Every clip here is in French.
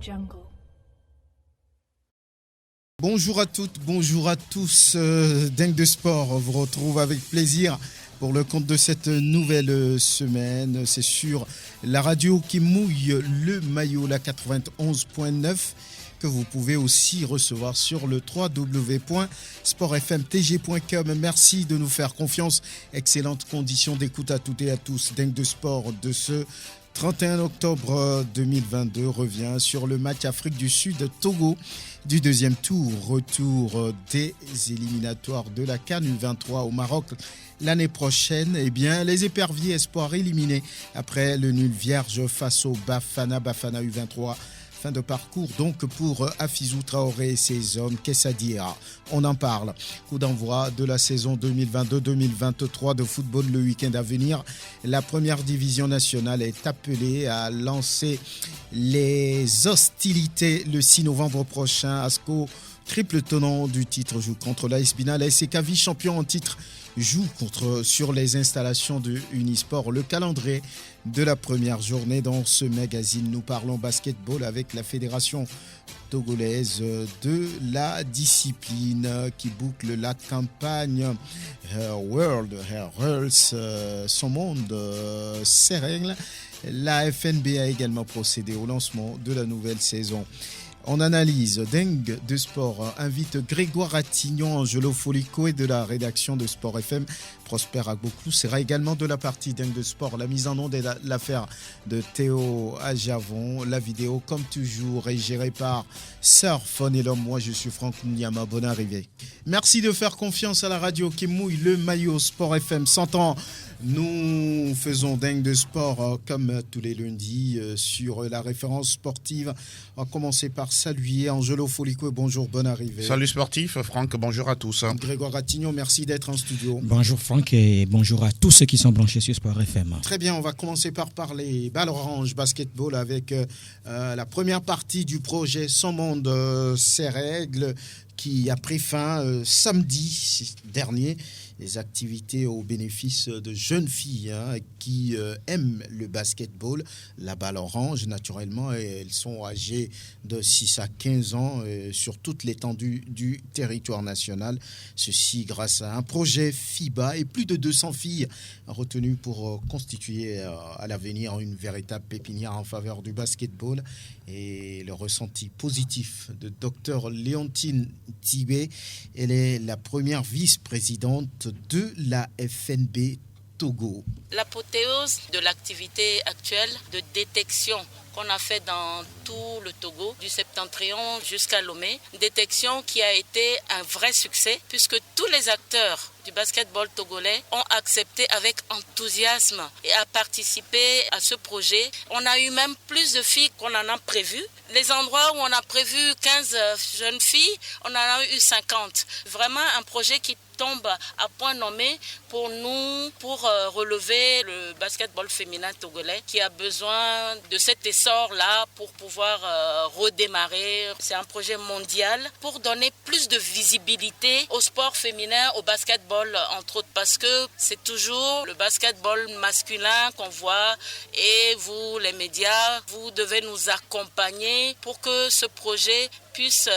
Jungle. Bonjour à toutes, bonjour à tous. Dingue de Sport vous retrouve avec plaisir pour le compte de cette nouvelle semaine. C'est sur la radio qui mouille le maillot, la 91.9, que vous pouvez aussi recevoir sur le www.sportfmtg.com. Merci de nous faire confiance. Excellentes conditions d'écoute à toutes et à tous. Dingue de Sport de ce 31 octobre 2022 revient sur le match Afrique du Sud-Togo du deuxième tour. Retour des éliminatoires de la CAN U23 au Maroc l'année prochaine. Eh bien, les éperviers espoirs éliminés après le nul vierge face au Bafana U23. Fin de parcours donc pour Afizou Traoré et ses hommes. Qu'est-ce à dire? On en parle. Coup d'envoi de la saison 2022-2023 de football le week-end à venir. La première division nationale est appelée à lancer les hostilités le 6 novembre prochain. ASCO, triple tenant du titre, joue contre l'AS Binal. AS Kavi, champion en titre, joue sur les installations de Unisport. Le calendrier de la première journée dans ce magazine. Nous parlons basketball avec la fédération togolaise de la discipline qui boucle la campagne World Rules, son monde, ses règles. La FNB a également procédé au lancement de la nouvelle saison. On analyse. Dingue de Sport invite Grégoire Attignon, Angelo Folico et de la rédaction de Sport FM. Prosper Agbouklou sera également de la partie Dingue de Sport. La mise en onde est l'affaire de Théo Ajavon. La vidéo, comme toujours, est gérée par Surfon et l'homme. Moi, je suis Franck Mounyama. Bonne arrivée. Merci de faire confiance à la radio qui mouille le maillot Sport FM 100 ans. Nous faisons Dingue de Sport comme tous les lundis sur la référence sportive. On va commencer par saluer Angelo Folico. Bonjour, bonne arrivée. Salut sportif, Franck, bonjour à tous. Grégoire Attignon, merci d'être en studio. Bonjour Franck et bonjour à tous ceux qui sont branchés sur Sport FM. Très bien, on va commencer par parler balle orange basketball avec la première partie du projet Son Monde, ses règles, qui a pris fin samedi dernier. Les activités au bénéfice de jeunes filles qui aiment le basketball, la balle orange naturellement, et elles sont âgées de 6 à 15 ans sur toute l'étendue du territoire national. Ceci grâce à un projet FIBA et plus de 200 filles retenues pour constituer à l'avenir une véritable pépinière en faveur du basketball. Et le ressenti positif de Dr Léontine Tibé, elle est la première vice-présidente de la FNB Togo. L'apothéose de l'activité actuelle de détection qu'on a fait dans tout le Togo, du septentrion jusqu'à Lomé, détection qui a été un vrai succès puisque tous les acteurs du basketball togolais ont accepté avec enthousiasme et a participé à ce projet. On a eu même plus de filles qu'on en a prévu. Les endroits où on a prévu 15 jeunes filles, on en a eu 50. Vraiment un projet qui tombe à point nommé pour nous, pour relever le basketball féminin togolais qui a besoin de cet essor-là pour pouvoir redémarrer. C'est un projet mondial pour donner plus de visibilité au sport féminin, au basketball entre autres, parce que c'est toujours le basketball masculin qu'on voit et vous, les médias, vous devez nous accompagner pour que ce projet puisse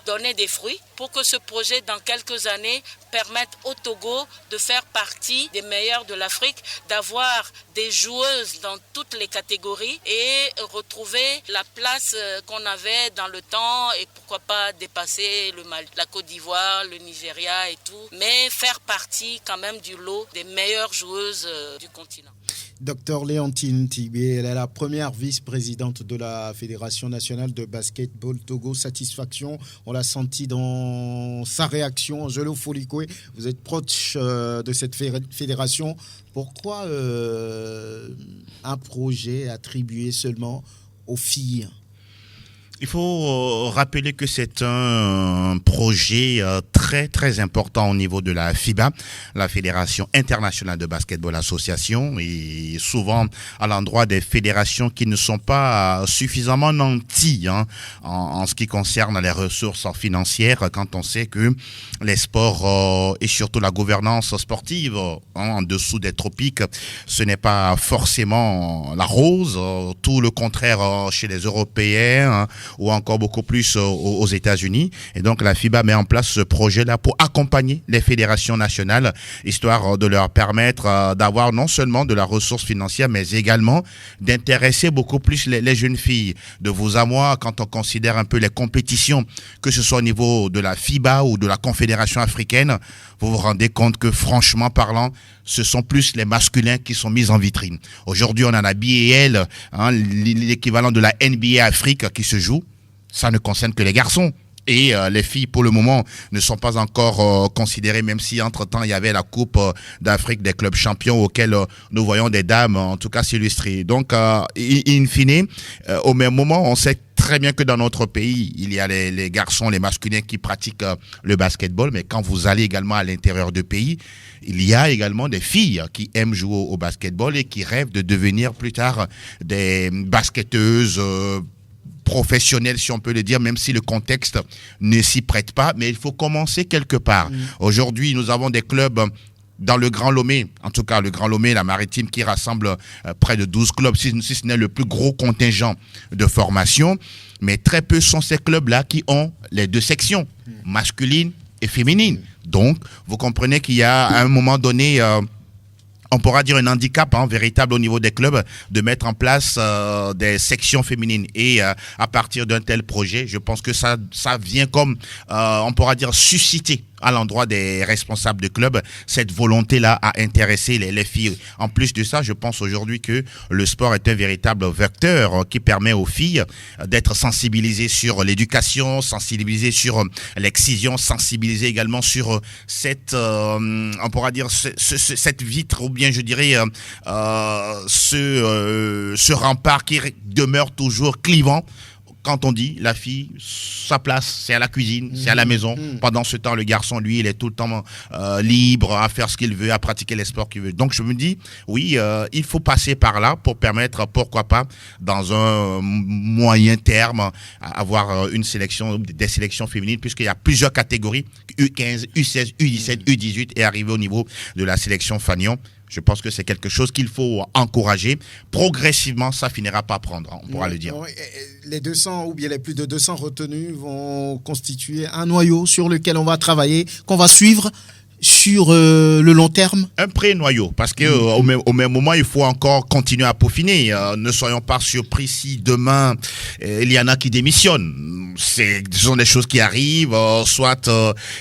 donner des fruits, pour que ce projet dans quelques années permette au Togo de faire partie des meilleurs de l'Afrique, d'avoir des joueuses dans toutes les catégories et retrouver la place qu'on avait dans le temps et pourquoi pas dépasser le Mali, la Côte d'Ivoire, le Nigeria et tout, mais faire partie quand même du lot des meilleures joueuses du continent. Dr Léontine Tibé, elle est la première vice-présidente de la Fédération nationale de basketball Togo. Satisfaction, on l'a senti dans sa réaction. Angelo Folico, vous êtes proche de cette fédération. Pourquoi un projet attribué seulement aux filles ? Il faut rappeler que c'est un projet très très important au niveau de la FIBA, la Fédération internationale de basketball association, et souvent à l'endroit des fédérations qui ne sont pas suffisamment nanties en ce qui concerne les ressources financières, quand on sait que les sports et surtout la gouvernance sportive en dessous des tropiques, ce n'est pas forcément la rose, tout le contraire chez les Européens. ou encore beaucoup plus aux États-Unis. Et donc la FIBA met en place ce projet-là pour accompagner les fédérations nationales, histoire de leur permettre d'avoir non seulement de la ressource financière, mais également d'intéresser beaucoup plus les jeunes filles. De vous à moi, quand on considère un peu les compétitions, que ce soit au niveau de la FIBA ou de la Confédération africaine, vous vous rendez compte que franchement parlant, ce sont plus les masculins qui sont mis en vitrine. Aujourd'hui, on a la BAL, l'équivalent de la NBA Afrique qui se joue. Ça ne concerne que les garçons. Et les filles, pour le moment, ne sont pas encore considérées, même si, entre-temps, il y avait la Coupe d'Afrique des clubs champions auxquels nous voyons des dames, en tout cas, s'illustrer. Donc, in fine, au même moment, on sait très bien que dans notre pays, il y a les garçons, les masculins qui pratiquent le basketball, mais quand vous allez également à l'intérieur du pays, il y a également des filles qui aiment jouer au basketball et qui rêvent de devenir plus tard des basketteuses professionnel, si on peut le dire, même si le contexte ne s'y prête pas, mais il faut commencer quelque part. Aujourd'hui, nous avons des clubs dans le Grand Lomé, en tout cas le Grand Lomé, la Maritime, qui rassemble près de 12 clubs, si ce n'est le plus gros contingent de formation, mais très peu sont ces clubs-là qui ont les deux sections, masculine et féminine. Donc, vous comprenez qu'il y a à un moment donné on pourra dire un handicap véritable au niveau des clubs de mettre en place des sections féminines. Et à partir d'un tel projet, je pense que ça vient comme, on pourra dire, susciter à l'endroit des responsables de clubs cette volonté-là à intéresser les filles. En plus de ça, je pense aujourd'hui que le sport est un véritable vecteur qui permet aux filles d'être sensibilisées sur l'éducation, sensibilisées sur l'excision, sensibilisées également sur cette, on pourra dire, cette vitre, ou bien je dirais ce rempart qui demeure toujours clivant. Quand on dit la fille, sa place, c'est à la cuisine, c'est à la maison. Pendant ce temps, le garçon, lui, il est tout le temps libre à faire ce qu'il veut, à pratiquer les sports qu'il veut. Donc, je me dis, oui, il faut passer par là pour permettre, pourquoi pas, dans un moyen terme, avoir une sélection, des sélections féminines, puisqu'il y a plusieurs catégories, U15, U16, U17, U18, et arriver au niveau de la sélection Fagnon. Je pense que c'est quelque chose qu'il faut encourager. Progressivement, ça finira par prendre, on pourra le dire. Les 200 ou bien les plus de 200 retenus vont constituer un noyau sur lequel on va travailler, qu'on va suivre sur le long terme. Un pré-noyau, parce que au même moment, il faut encore continuer à peaufiner. Ne soyons pas surpris si demain, il y en a qui démissionnent. Ce sont des choses qui arrivent, soit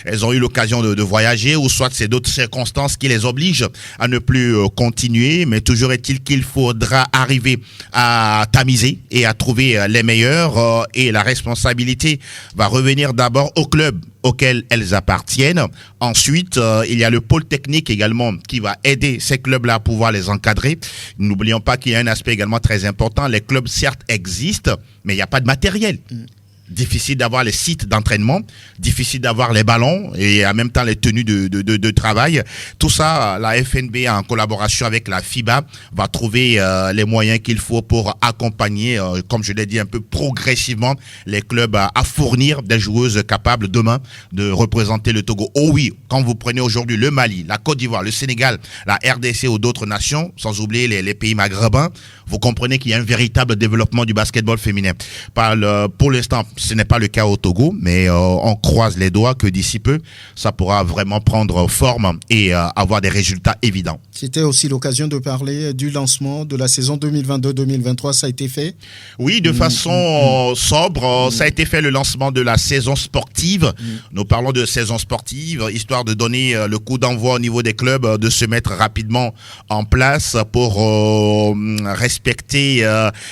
elles ont eu l'occasion de voyager, ou soit c'est d'autres circonstances qui les obligent à ne plus continuer. Mais toujours est-il qu'il faudra arriver à tamiser et à trouver les meilleurs. Et la responsabilité va revenir d'abord au club auxquels elles appartiennent. Ensuite, il y a le pôle technique également qui va aider ces clubs-là à pouvoir les encadrer. N'oublions pas qu'il y a un aspect également très important. Les clubs, certes, existent, mais il n'y a pas de matériel. Difficile d'avoir les sites d'entraînement, difficile d'avoir les ballons et en même temps les tenues de travail. Tout ça, la FNB en collaboration avec la FIBA va trouver les moyens qu'il faut pour accompagner, comme je l'ai dit un peu progressivement, les clubs à fournir des joueuses capables demain de représenter le Togo. Oh oui, quand vous prenez aujourd'hui le Mali, la Côte d'Ivoire, le Sénégal, la RDC ou d'autres nations, sans oublier les pays maghrébins, vous comprenez qu'il y a un véritable développement du basketball féminin. Pour l'instant, ce n'est pas le cas au Togo, mais on croise les doigts que d'ici peu, ça pourra vraiment prendre forme et avoir des résultats évidents. C'était aussi l'occasion de parler du lancement de la saison 2022-2023. Ça a été fait? Oui, de façon sobre. Ça a été fait, le lancement de la saison sportive. Nous parlons de saison sportive, histoire de donner le coup d'envoi au niveau des clubs, de se mettre rapidement en place pour respecter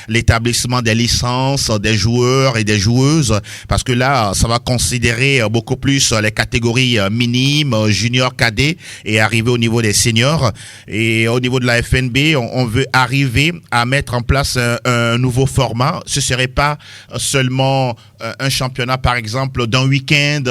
l'établissement des licences des joueurs et des joueuses. Parce que là, ça va considérer beaucoup plus les catégories minimes, juniors, cadets et arriver au niveau des seniors. Et au niveau de la FNB, on veut arriver à mettre en place un nouveau format. Ce serait pas seulement un championnat, par exemple, d'un week-end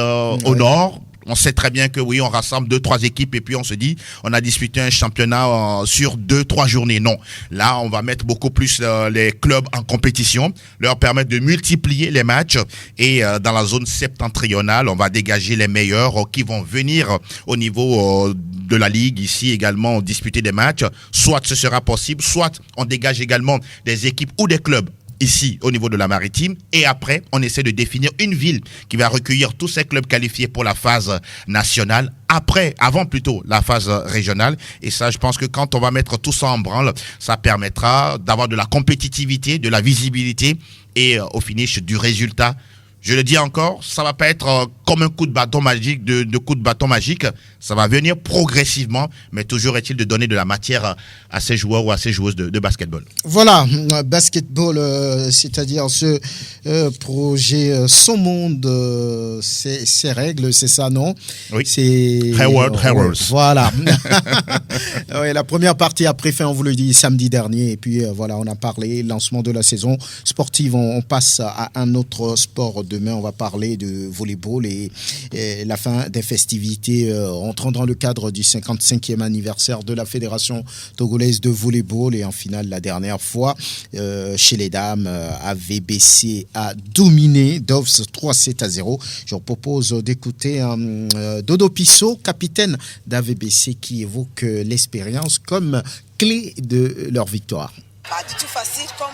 au nord. On sait très bien que oui, on rassemble 2-3 équipes et puis on se dit, on a disputé un championnat sur 2-3 journées. Non, là, on va mettre beaucoup plus les clubs en compétition, leur permettre de multiplier les matchs et dans la zone septentrionale, on va dégager les meilleurs qui vont venir au niveau de la Ligue ici également disputer des matchs. Soit ce sera possible, soit on dégage également des équipes ou des clubs ici au niveau de la Maritime, et après on essaie de définir une ville qui va recueillir tous ces clubs qualifiés pour la phase nationale, avant plutôt la phase régionale. Et ça, je pense que quand on va mettre tout ça en branle, ça permettra d'avoir de la compétitivité, de la visibilité et au finish du résultat. Je le dis encore, ça va pas être comme un coup de bâton magique, de coup de bâton magique. Ça va venir progressivement, mais toujours est-il de donner de la matière à ces joueurs ou à ces joueuses de basketball. Voilà, basketball, c'est-à-dire ce projet Son Monde, ses règles, c'est ça, non? Oui. C'est Hayward Heroes. Voilà. Oui, la première partie a pris fin, on vous le dit, samedi dernier. Et puis voilà, on a parlé lancement de la saison sportive. On passe à un autre sport. Demain, on va parler de volleyball et la fin des festivités entrant dans le cadre du 55e anniversaire de la Fédération togolaise de volleyball. Et en finale, la dernière fois, chez les dames, AVBC a dominé Doves 3-7-0. Je vous propose d'écouter Dodo Pisso, capitaine d'AVBC, qui évoque l'expérience comme clé de leur victoire. Pas du tout facile comme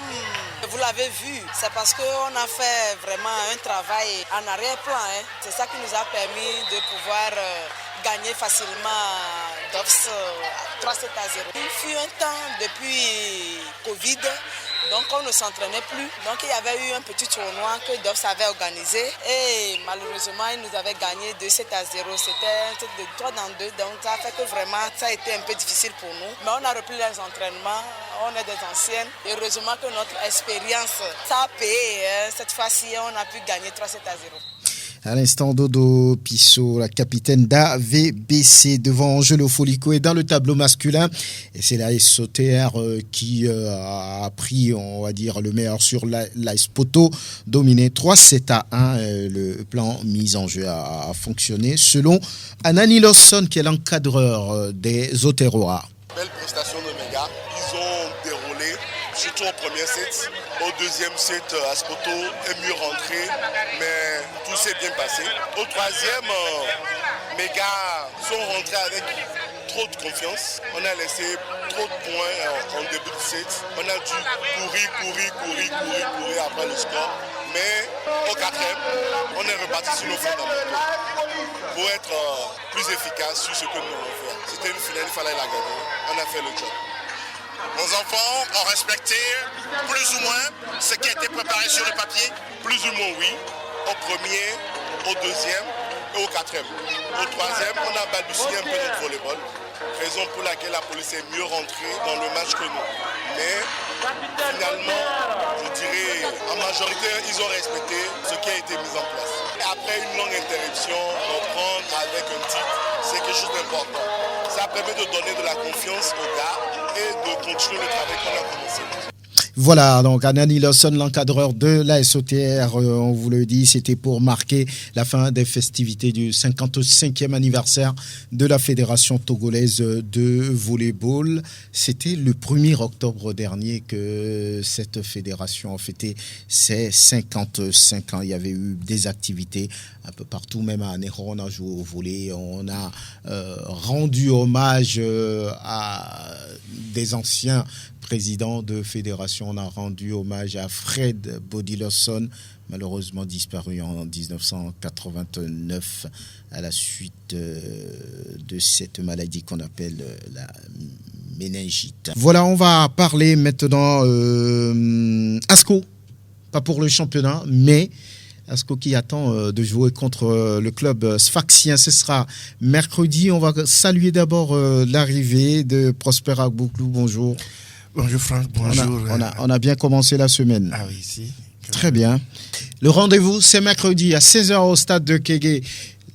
vous l'avez vu, c'est parce qu'on a fait vraiment un travail en arrière-plan. C'est ça qui nous a permis de pouvoir gagner facilement Doves 3-7-0. Il fut un temps depuis Covid, donc on ne s'entraînait plus. Donc il y avait eu un petit tournoi que Doves avait organisé et malheureusement il nous avait gagné 2-7-0. C'était un truc de 3 dans 2, donc ça a fait que vraiment ça a été un peu difficile pour nous. Mais on a repris les entraînements, on est des anciennes. Et heureusement que notre expérience, ça a payé. Cette fois-ci, on a pu gagner 3-7-0. À l'instant, Dodo Pisso, la capitaine d'AVBC devant Angelo Folico et dans le tableau masculin. Et c'est la SOTR qui a pris, on va dire, le meilleur sur l'AS Poto, dominé 3-7-1. Le plan mis en jeu a fonctionné selon Anani Lawson, qui est l'encadreur des Oteroa. Belle prestation de mes gars. Ils ont déroulé, surtout au premier set. Au deuxième set, Aspoto est mieux rentré, mais tout s'est bien passé. Au troisième, mes gars sont rentrés avec trop de confiance. On a laissé trop de points en début de set. On a dû courir après le score. Mais au quatrième, on est reparti sur nos fondamentaux pour être plus efficace sur ce que nous devons faire. C'était une finale, il fallait la gagner. On a fait le job. Nos enfants ont respecté plus ou moins ce qui a été préparé sur le papier. Plus ou moins oui, au premier, au deuxième et au quatrième. Au troisième, on a balbutié un peu notre volleyball, raison pour laquelle la police est mieux rentrée dans le match que nous. Mais finalement, je dirais, en majorité, ils ont respecté ce qui a été mis en place. Et après une longue interruption, reprendre avec un titre, c'est quelque chose d'important. Ça permet de donner de la confiance aux gars et de continuer le travail qu'on a commencé. Voilà, donc Anani Lawson, l'encadreur de la SOTR, on vous le dit, c'était pour marquer la fin des festivités du 55e anniversaire de la Fédération togolaise de volleyball. C'était le 1er octobre dernier que cette fédération a fêté ses 55 ans. Il y avait eu des activités un peu partout, même à Anéro, on a joué au volley, on a rendu hommage à des anciens président de fédération. On a rendu hommage à Fred Bodilosson, malheureusement disparu en 1989 à la suite de cette maladie qu'on appelle la méningite. Voilà, on va parler maintenant ASCO, pas pour le championnat, mais ASCO qui attend de jouer contre le club sfaxien. Ce sera mercredi. On va saluer d'abord l'arrivée de Prosper Agbouklou. Bonjour. Bonjour Franck, bonjour. On a bien commencé la semaine. Ah oui, si. Très bien. Le rendez-vous, c'est mercredi à 16h au stade de Kégué.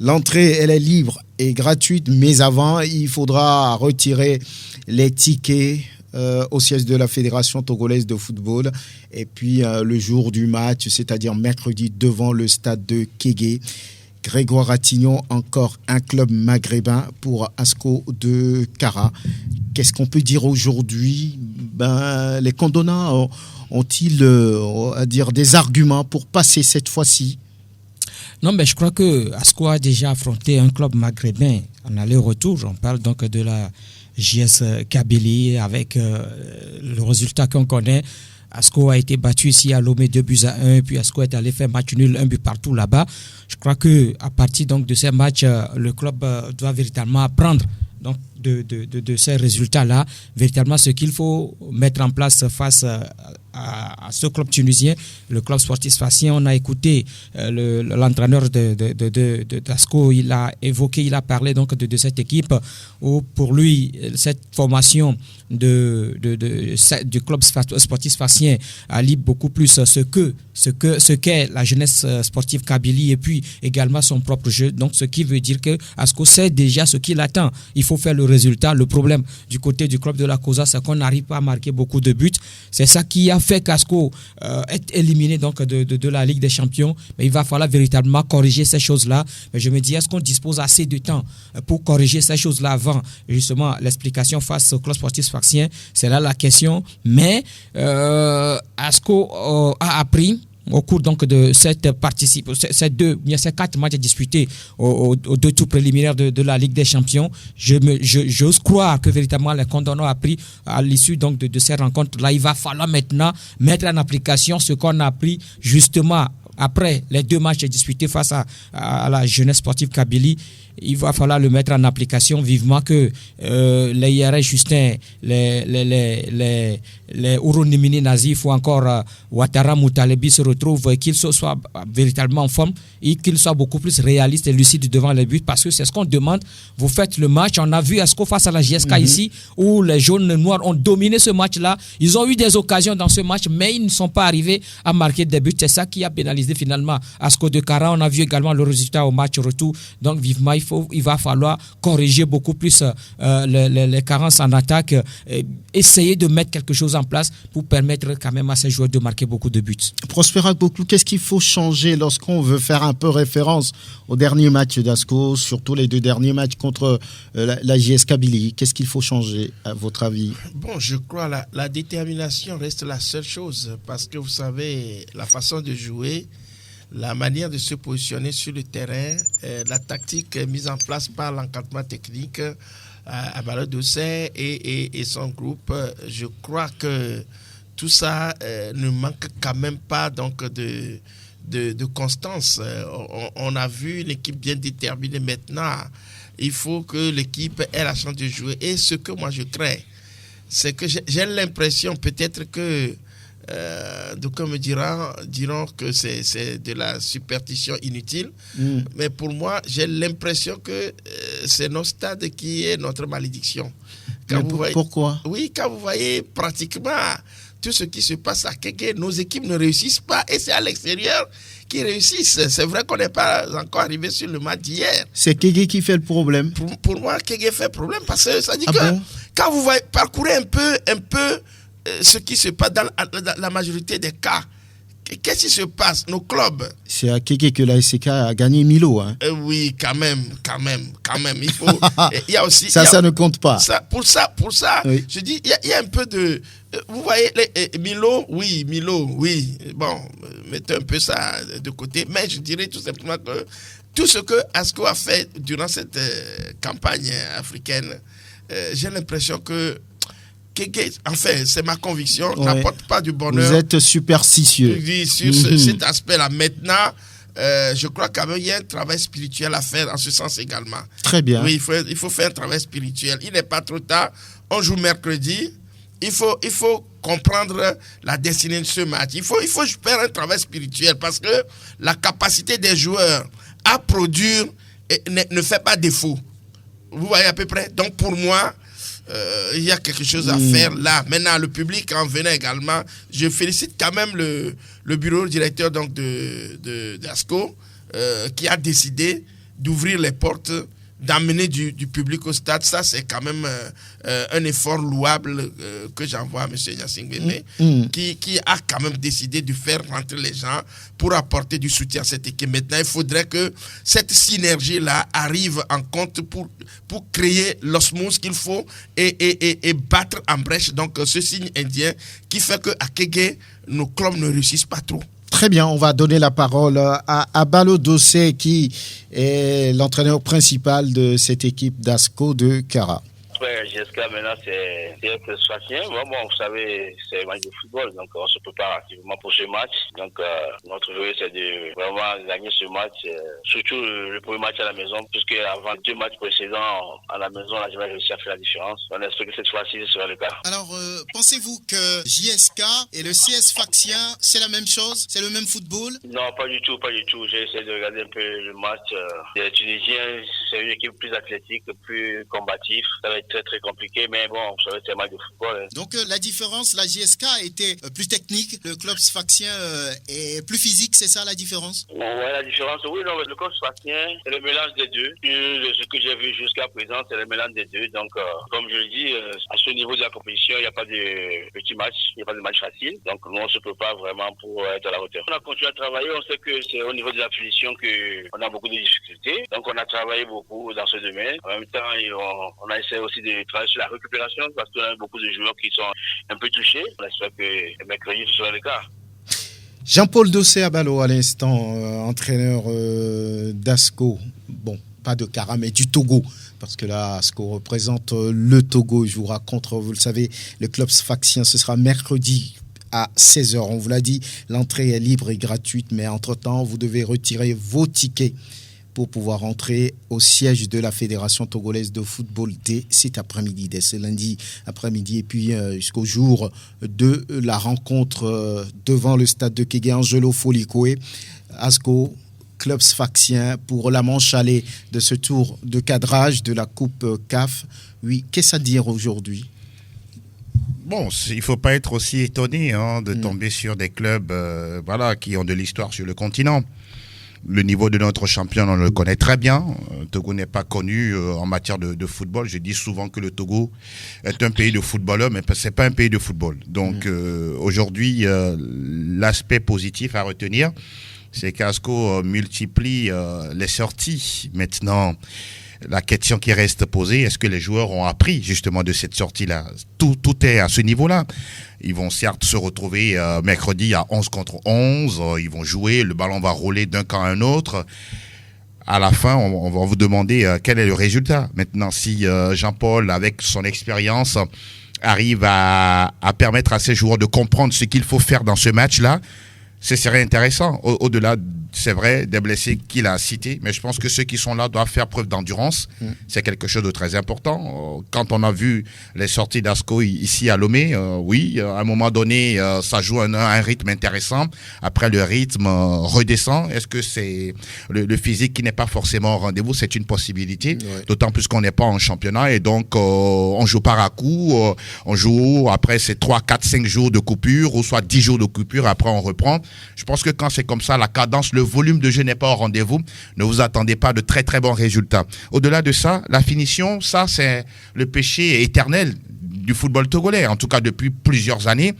L'entrée, elle est libre et gratuite, mais avant, il faudra retirer les tickets au siège de la Fédération togolaise de football. Et puis, le jour du match, c'est-à-dire mercredi, devant le stade de Kégué. Grégoire Ratignon, encore un club maghrébin pour ASCO de Kara. Qu'est-ce qu'on peut dire aujourd'hui? Les Condonats ont-ils à dire des arguments pour passer cette fois-ci? Non, mais je crois que ASCO a déjà affronté un club maghrébin en aller-retour. On parle donc de la JS Kabylie avec le résultat qu'on connaît. Asco a été battu ici à Lomé 2-1, puis Asco est allé faire match nul, 1 but partout là-bas. Je crois que à partir donc de ces matchs, le club doit véritablement apprendre donc de ces résultats-là, véritablement ce qu'il faut mettre en place face à ce club tunisien, le club sportif sfaxien. On a écouté l'entraîneur d'Asco, il a évoqué, il a parlé donc de cette équipe où pour lui cette formation du club sportif sfaxien allie beaucoup plus ce qu'est la jeunesse sportive Kabylie et puis également son propre jeu. Donc ce qui veut dire que Asco sait déjà ce qu'il attend. Il faut faire le résultat. Le problème du côté du club de la COSA, c'est qu'on n'arrive pas à marquer beaucoup de buts. C'est ça qui a fait qu'Asco est éliminé donc de la Ligue des Champions. Mais il va falloir véritablement corriger ces choses-là. Mais je me dis, est-ce qu'on dispose assez de temps pour corriger ces choses-là avant justement l'explication face au club sportif sfaxien? C'est là la question. Mais Asco a appris au cours donc de ces 4 matchs disputés aux 2 tours préliminaires de la Ligue des Champions, j'ose croire que véritablement les condamnés ont appris à l'issue donc de ces rencontres-là. Il va falloir maintenant mettre en application ce qu'on a appris justement après les 2 matchs disputés face à la jeunesse sportive Kabylie. Il va falloir le mettre en application vivement que les IRS Justin, les Ouronimini Nazif ou encore Ouattara Moutalebi se retrouvent, qu'ils soient véritablement en forme et qu'ils soient beaucoup plus réalistes et lucides devant les buts, parce que c'est ce qu'on demande. Vous faites le match, on a vu Asco face à la JSK ici, où les jaunes et noirs ont dominé ce match-là. Ils ont eu des occasions dans ce match, mais ils ne sont pas arrivés à marquer des buts. C'est ça qui a pénalisé finalement Asco de Kara. On a vu également le résultat au match retour. Donc vivement, il va falloir corriger beaucoup plus les carences en attaque, essayer de mettre quelque chose en place pour permettre quand même à ces joueurs de marquer beaucoup de buts. Prospera Gboklou, qu'est-ce qu'il faut changer lorsqu'on veut faire un peu référence au dernier match d'Asco, surtout les 2 derniers matchs contre la JS Kabylie? Qu'est-ce qu'il faut changer à votre avis? Bon, je crois la détermination reste la seule chose, parce que vous savez, la façon de jouer, la manière de se positionner sur le terrain, la tactique mise en place par l'encadrement technique à Balo Dossé et son groupe, je crois que tout ça ne manque quand même pas donc de constance. On a vu l'équipe bien déterminée. Maintenant, il faut que l'équipe ait la chance de jouer. Et ce que moi je crains, c'est que j'ai l'impression peut-être que d'aucuns me diront que c'est de la superstition inutile. Mais pour moi, j'ai l'impression que c'est notre stade qui est notre malédiction. Pourquoi? Oui, quand vous voyez pratiquement tout ce qui se passe à Kégué, nos équipes ne réussissent pas et c'est à l'extérieur qu'ils réussissent. C'est vrai qu'on n'est pas encore arrivé sur le match d'hier. C'est Kégué qui fait le problème? Pour moi, Kégué fait problème parce que ça dit que quand vous voyez, parcourez un peu ce qui se passe dans la majorité des cas. Qu'est-ce qui se passe? Nos clubs. C'est à Kéké que la SCK a gagné Milo. Hein. Oui, quand même. Il faut. Il y a aussi. Ça ne compte pas. Pour ça, oui. Je dis, il y a un peu de. Vous voyez, Milo, oui. Bon, mettez un peu ça de côté. Mais je dirais tout simplement que tout ce que Asco a fait durant cette campagne africaine, j'ai l'impression que enfin, c'est ma conviction, n'apporte pas du bonheur. Vous êtes superstitieux. Sur cet aspect-là. Maintenant, je crois quand même qu'il y a un travail spirituel à faire en ce sens également. Très bien. Oui, il faut faire un travail spirituel. Il n'est pas trop tard. On joue mercredi. Il faut comprendre la destinée de ce match. Il faut faire un travail spirituel parce que la capacité des joueurs à produire ne fait pas défaut. Vous voyez à peu près? Donc pour moi, il y a quelque chose à faire là. Maintenant, le public en venait également. Je félicite quand même le bureau directeur donc d'Asco qui a décidé d'ouvrir les portes, d'amener du public au stade. Ça, c'est quand même un effort louable que j'envoie à M. Yassine Bene, qui a quand même décidé de faire rentrer les gens pour apporter du soutien à cette équipe. Maintenant, il faudrait que cette synergie-là arrive en compte pour créer l'osmose qu'il faut et battre en brèche donc ce signe indien qui fait qu'à Kégué, nos clubs ne réussissent pas trop. Très bien, on va donner la parole à Balo Dossé qui est l'entraîneur principal de cette équipe d'Asco de Kara. Après, jusqu'à maintenant, c'est un peu sphacien. Bon, vous savez, c'est un match de football, donc on se prépare activement pour ce match. Donc, notre jeu, c'est de vraiment gagner ce match, surtout le premier match à la maison, puisque avant 2 matchs précédents à la maison, on n'a jamais réussi à faire la différence. On espère que cette fois-ci, ce sera le cas. Alors, pensez-vous que JSK et le CS Sfaxien, c'est la même chose? C'est le même football? Non, pas du tout, pas du tout. J'ai essayé de regarder un peu le match. Les Tunisiens, c'est une équipe plus athlétique, plus combative. Ça va être très, très compliqué, mais bon, vous savez, c'est un match de football. Donc, la différence, la JSK était plus technique, le club Sfaxien est plus physique, c'est ça la différence? Ouais, la différence, oui, non, le club Sfaxien, c'est le mélange des deux. Ce que j'ai vu jusqu'à présent, c'est le mélange des deux. Donc, comme je le dis, à ce niveau de la compétition, il n'y a pas de petits matchs, il n'y a pas de match facile. Donc, nous, on se prépare vraiment pour être à la hauteur. On a continué à travailler, on sait que c'est au niveau de la finition qu'on a beaucoup de difficultés. Donc, on a travaillé beaucoup dans ce domaine. En même temps, on a essayé aussi de travailler sur la récupération parce qu'on a beaucoup de joueurs qui sont un peu touchés. On espère que mercredi, ce sera le cas. Jean-Paul Dossé-Abalo, à l'instant, entraîneur d'Asco. Bon, pas de Kara, mais du Togo. Parce que là, Asco représente le Togo. Il jouera contre, vous le savez, le club sfaxien. Ce sera mercredi à 16h. On vous l'a dit, l'entrée est libre et gratuite. Mais entre-temps, vous devez retirer vos tickets pour pouvoir entrer au siège de la Fédération togolaise de football dès cet après-midi, dès ce lundi après-midi, et puis jusqu'au jour de la rencontre devant le stade de Kégué, Angelo Folikoé, Asco, club sfaxien, pour la manche allée de ce tour de cadrage de la Coupe CAF. Oui, qu'est-ce à dire aujourd'hui? Bon, il ne faut pas être aussi étonné de tomber sur des clubs qui ont de l'histoire sur le continent. Le niveau de notre champion, on le connaît très bien. Togo n'est pas connu en matière de football. Je dis souvent que le Togo est un pays de footballeurs, mais ce n'est pas un pays de football. Donc aujourd'hui, l'aspect positif à retenir, c'est qu'Asco multiplie les sorties. Maintenant, la question qui reste posée, est-ce que les joueurs ont appris justement de cette sortie-là? Tout est à ce niveau-là. Ils vont certes se retrouver mercredi à 11 contre 11. Ils vont jouer, le ballon va rouler d'un camp à un autre. À la fin, on va vous demander quel est le résultat. Maintenant, si Jean-Paul, avec son expérience, arrive à permettre à ses joueurs de comprendre ce qu'il faut faire dans ce match-là, ce serait intéressant. Au-delà, c'est vrai, des blessés qu'il a cités, mais je pense que ceux qui sont là doivent faire preuve d'endurance. C'est quelque chose de très important. Quand on a vu les sorties d'Asco ici à Lomé, oui, à un moment donné, ça joue un rythme intéressant. Après, le rythme redescend. Est-ce que c'est le physique qui n'est pas forcément au rendez-vous? C'est une possibilité, d'autant plus qu'on n'est pas en championnat et donc on joue par à coup. On joue après ces 3, 4, 5 jours de coupure ou soit 10 jours de coupure. Après, on reprend. Je pense que quand c'est comme ça, la cadence, le volume de jeu n'est pas au rendez-vous. Ne vous attendez pas de très très bons résultats. Au-delà de ça, la finition, ça c'est le péché éternel du football togolais, en tout cas depuis plusieurs années.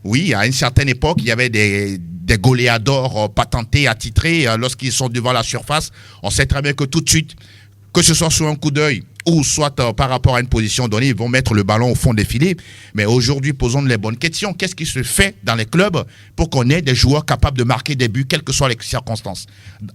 Oui, à une certaine époque, il y avait des goléadors patentés, attitrés. Lorsqu'ils sont devant la surface, on sait très bien que tout de suite, que ce soit sur un coup d'œil ou soit par rapport à une position donnée, ils vont mettre le ballon au fond des filets. Mais aujourd'hui, posons les bonnes questions. Qu'est-ce qui se fait dans les clubs pour qu'on ait des joueurs capables de marquer des buts, quelles que soient les circonstances?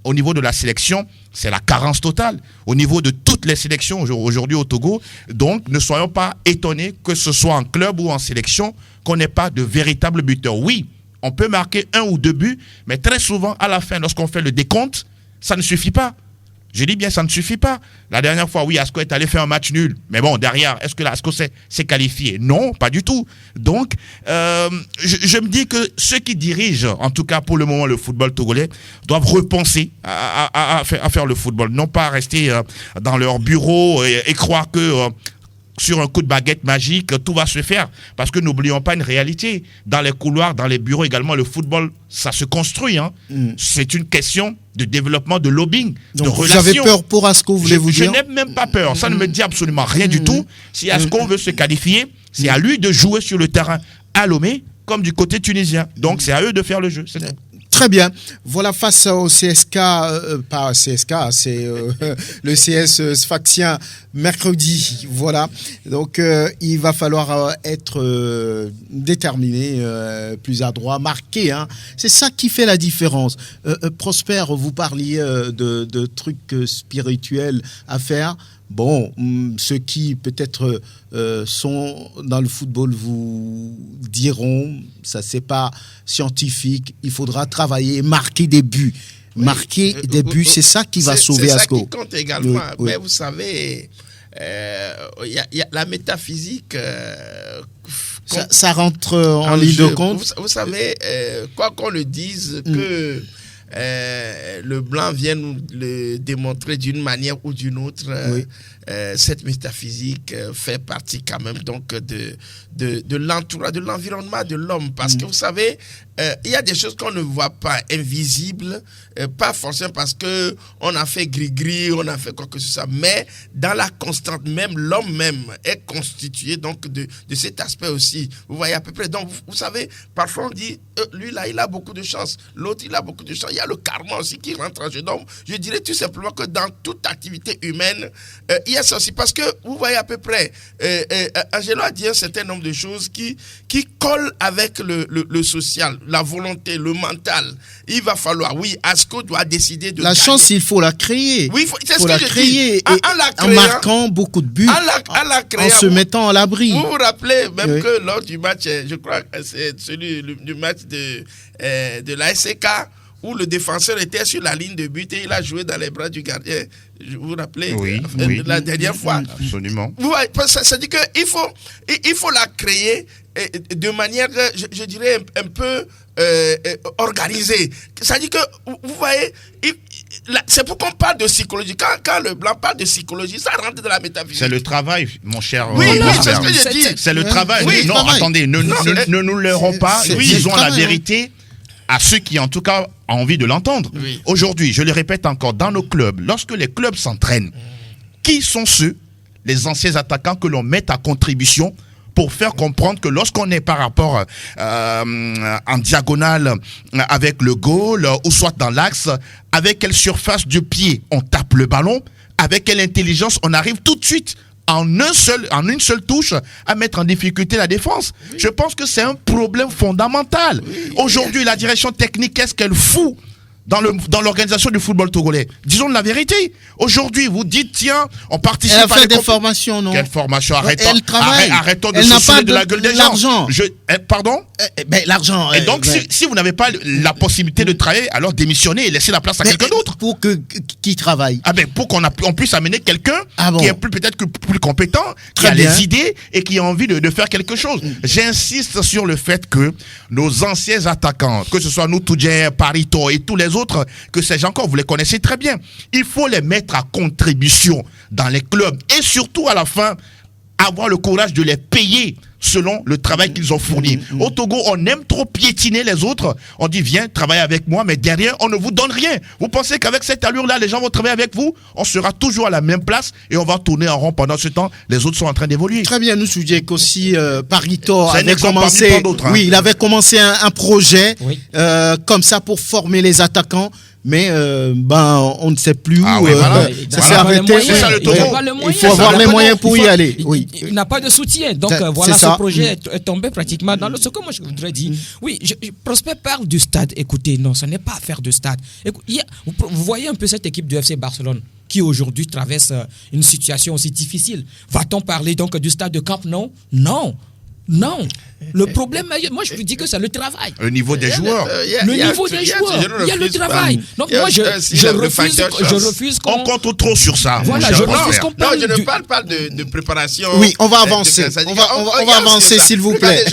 Au niveau de la sélection, c'est la carence totale. Au niveau de toutes les sélections aujourd'hui au Togo, donc ne soyons pas étonnés que ce soit en club ou en sélection qu'on n'ait pas de véritables buteurs. Oui, on peut marquer 1 ou 2 buts, mais très souvent, à la fin, lorsqu'on fait le décompte, ça ne suffit pas. Je dis bien, ça ne suffit pas. La dernière fois, oui, Asco est allé faire un match nul. Mais bon, derrière, est-ce que Asco s'est qualifié? Non, pas du tout. Donc, je me dis que ceux qui dirigent, en tout cas pour le moment, le football togolais, doivent repenser à faire le football. Non pas rester dans leur bureau et croire que sur un coup de baguette magique, tout va se faire. Parce que n'oublions pas une réalité. Dans les couloirs, dans les bureaux également, le football, ça se construit. C'est une question de développement, de lobbying, donc de relations. Vous avez peur pour Asco, voulez-vous dire? Je n'ai même pas peur. Ça ne me dit absolument rien du tout. Si Asco veut se qualifier, c'est à lui de jouer sur le terrain à Lomé, comme du côté tunisien. Donc c'est à eux de faire le jeu. C'est tout. Très bien. Voilà, face au CSK, pas CSK, c'est le CS Sfaxien mercredi. Voilà. Donc, il va falloir être déterminé, plus adroit, marqué. C'est ça qui fait la différence. Prosper, vous parliez de trucs spirituels à faire. Bon, ceux qui peut-être sont dans le football vous diront, ça c'est pas scientifique, il faudra travailler, marquer des buts. Marquer des buts, c'est ça qui va sauver Asco. C'est ça qui compte également. Mais vous savez, y a la métaphysique... ça rentre en ligne de compte. Vous savez, quoi qu'on le dise, que le blanc vient nous le démontrer d'une manière ou d'une autre, cette métaphysique fait partie quand même donc de l'entourage, de l'environnement de l'homme. Parce que vous savez, il y a des choses qu'on ne voit pas, invisibles, pas forcément parce qu'on a fait gris-gris, on a fait quoi que ce soit, mais dans la constante même, l'homme même est constitué donc de cet aspect aussi. Vous voyez à peu près. Donc, vous savez, parfois on dit, lui là, il a beaucoup de chance, l'autre, il a beaucoup de chance. Il y a le karma aussi qui rentre en jeu. Donc, je dirais tout simplement que dans toute activité humaine, il y a ça aussi. Parce que, vous voyez à peu près, Angelo a dit un certain nombre de choses qui collent avec le social, la volonté, le mental. Il va falloir, Asco doit décider de... La chance, il faut la créer. Oui, c'est ce la que créer je dis. En marquant beaucoup de buts, en se mettant à l'abri. Vous vous rappelez même que lors du match, je crois que c'est celui du match de la SCK, où le défenseur était sur la ligne de but et il a joué dans les bras du gardien. Vous vous rappelez la dernière fois? Absolument. Ça dit qu'il faut la créer de manière, je dirais, un peu organisée. Ça dit que, vous voyez, c'est pour qu'on parle de psychologie. Quand le blanc parle de psychologie, ça rentre dans la métaphysique. C'est le travail, mon cher. Oui, c'est ce que je dis. C'est le travail. Oui, non, travail. Attendez, ne nous leurrons pas. Disons la vérité à ceux qui, en tout cas, ont envie de l'entendre. Oui. Aujourd'hui, je le répète encore, dans nos clubs, lorsque les clubs s'entraînent, qui sont ceux, les anciens attaquants que l'on met à contribution pour faire comprendre que lorsqu'on est par rapport en diagonale avec le goal ou soit dans l'axe, avec quelle surface du pied on tape le ballon, avec quelle intelligence on arrive tout de suite en une seule touche à mettre en difficulté la défense. Je pense que c'est un problème fondamental. Aujourd'hui, la direction technique, qu'est-ce qu'elle fout dans l'organisation du football togolais? Disons la vérité. Aujourd'hui, vous dites, tiens, on participe à des formations, non? Quelle formation? Elle travaille. Arrêtons de elle se n'a saouler pas de la gueule des gens. L'argent. Pardon? L'argent. Et donc, si vous n'avez pas la possibilité de travailler, alors démissionnez et laissez la place à quelqu'un d'autre. Pour qui travaille? Pour on puisse amener quelqu'un qui est peut-être plus compétent, qui Très a bien. les idées et qui a envie de faire quelque chose. J'insiste sur le fait que nos anciens attaquants, que ce soit nous, Toudjer, Parito et tous les autres, que ces gens encore, vous les connaissez très bien. Il faut les mettre à contribution dans les clubs et surtout à la fin, avoir le courage de les payer selon le travail qu'ils ont fourni. Au Togo, on aime trop piétiner les autres. On dit, viens, travaille avec moi, mais derrière, on ne vous donne rien. Vous pensez qu'avec cette allure-là, les gens vont travailler avec vous? On sera toujours à la même place et on va tourner en rond pendant ce temps. Les autres sont en train d'évoluer. Très bien, nous souviens qu'aussi Parito C'est un avait exemple commencé, parmi tant d'autres, hein. il avait commencé un projet comme ça pour former les attaquants. Mais on ne sait plus où ça s'est arrêté. Il faut avoir les moyens pour y aller. Il n'a pas de soutien. Donc voilà, ce projet est tombé pratiquement dans le... Ce que moi je voudrais dire, Prosper parle du stade. Écoutez, non, ce n'est pas affaire de stade. Vous voyez un peu cette équipe du FC Barcelone qui aujourd'hui traverse une situation aussi difficile. Va-t-on parler donc du stade de Camp Nou? Non. Le problème, moi je vous dis que c'est le travail. Le niveau des joueurs. Il y a le travail. Donc moi je refuse qu'on... On compte trop sur ça. Voilà, je refuse qu'on parle. Non, je ne parle pas de préparation. Oui, on va avancer. On va avancer, s'il vous plaît.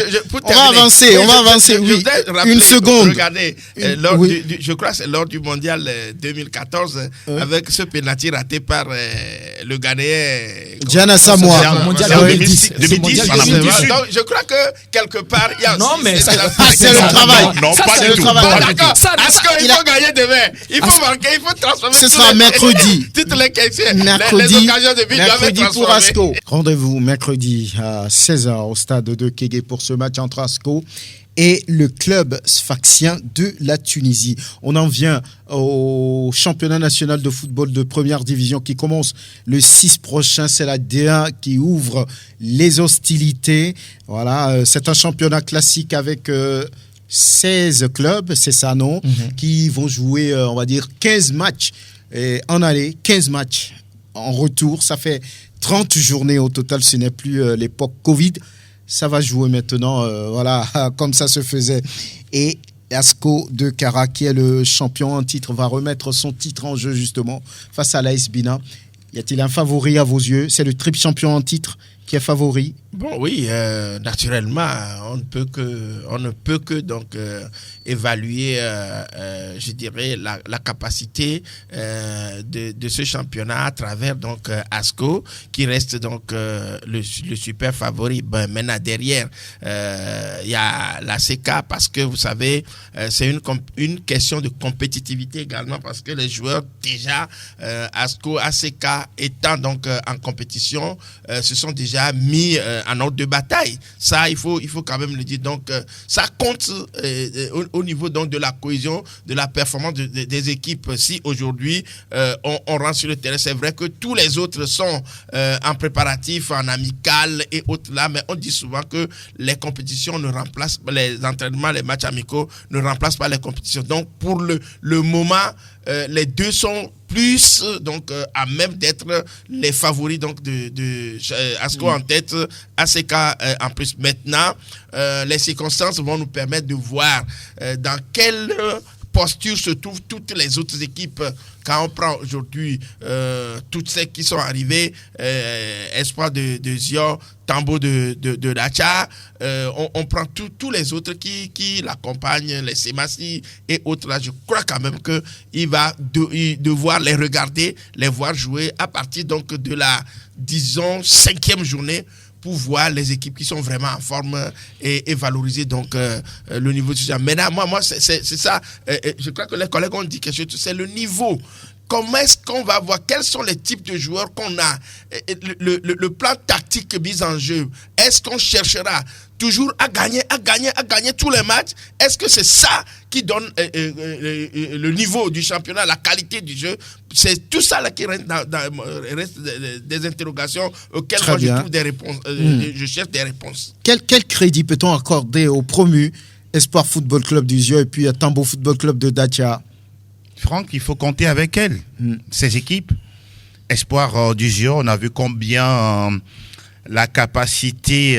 On va avancer, oui. Une seconde. Regardez, je crois que c'est lors du mondial 2014, avec ce pénalty raté par le Ghanéen. Diana Samoa. Mondial 2010. Donc je crois que quelque part, il y a non, mais c'est le travail. Non, pas du tout. D'accord. Est-ce qu'il faut gagner demain? Il faut marquer, il faut transformer. Ce sera mercredi. Toutes les questions. Mercredi, les occasions de but doivent être transformées. pour Asco. Rendez-vous mercredi à 16h au stade de Kégué pour ce match entre Asco et le club sfaxien de la Tunisie. On en vient au championnat national de football de première division qui commence le 6 prochain. C'est la D1 qui ouvre les hostilités. Voilà, c'est un championnat classique avec 16 clubs, c'est ça, non? Qui vont jouer, on va dire, 15 matchs en aller, 15 matchs en retour. Ça fait 30 journées au total, ce n'est plus l'époque Covid. Ça va jouer maintenant, voilà, comme ça se faisait. Et Asco de Kara, qui est le champion en titre, va remettre son titre en jeu justement face à l'AS Bina. Y a-t-il un favori à vos yeux? C'est le triple champion en titre qui est favori? Bon, oui, naturellement, on ne peut que donc évaluer, je dirais, la capacité de ce championnat à travers donc Asco, qui reste donc le super favori. Ben, maintenant derrière, il y a la CK, parce que vous savez, c'est une question de compétitivité également, parce que les joueurs déjà Asco, ACK étant donc en compétition, se sont déjà mis en ordre de bataille. Ça, il faut quand même le dire. Donc, ça compte au niveau donc de la cohésion, de la performance des équipes. Si aujourd'hui, on rentre sur le terrain, c'est vrai que tous les autres sont en préparatif, en amical et autres là, mais on dit souvent que les compétitions ne remplacent pas les entraînements, les matchs amicaux ne remplacent pas les compétitions. Donc, pour le moment, les deux sont plus donc à même d'être les favoris donc de Asco en tête, ACK en plus. Maintenant, les circonstances vont nous permettre de voir dans quelle posture se trouvent toutes les autres équipes. Quand on prend aujourd'hui toutes celles qui sont arrivées, Espoir de Zion, Tambo de Dacha, on prend tous les autres qui l'accompagnent, les Semassi et autres là. Je crois quand même qu'il va devoir les regarder, les voir jouer à partir donc de la, disons, 5e journée, pour voir les équipes qui sont vraiment en forme et valoriser donc le niveau du jeu. Maintenant, moi c'est ça. Je crois que les collègues ont dit quelque chose, c'est le niveau. Comment est-ce qu'on va voir? Quels sont les types de joueurs qu'on a? Le plan tactique mis en jeu. Est-ce qu'on cherchera toujours à gagner tous les matchs? Est-ce que c'est ça qui donne le niveau du championnat, la qualité du jeu? C'est tout ça là qui reste des interrogations auxquelles moi je trouve des réponses. Je cherche des réponses. Quel crédit peut-on accorder aux promus Espoir Football Club du Zio et puis à Tambo Football Club de Dacia? Franck, il faut compter avec elles, ces équipes. Espoir du Zio, on a vu combien la capacité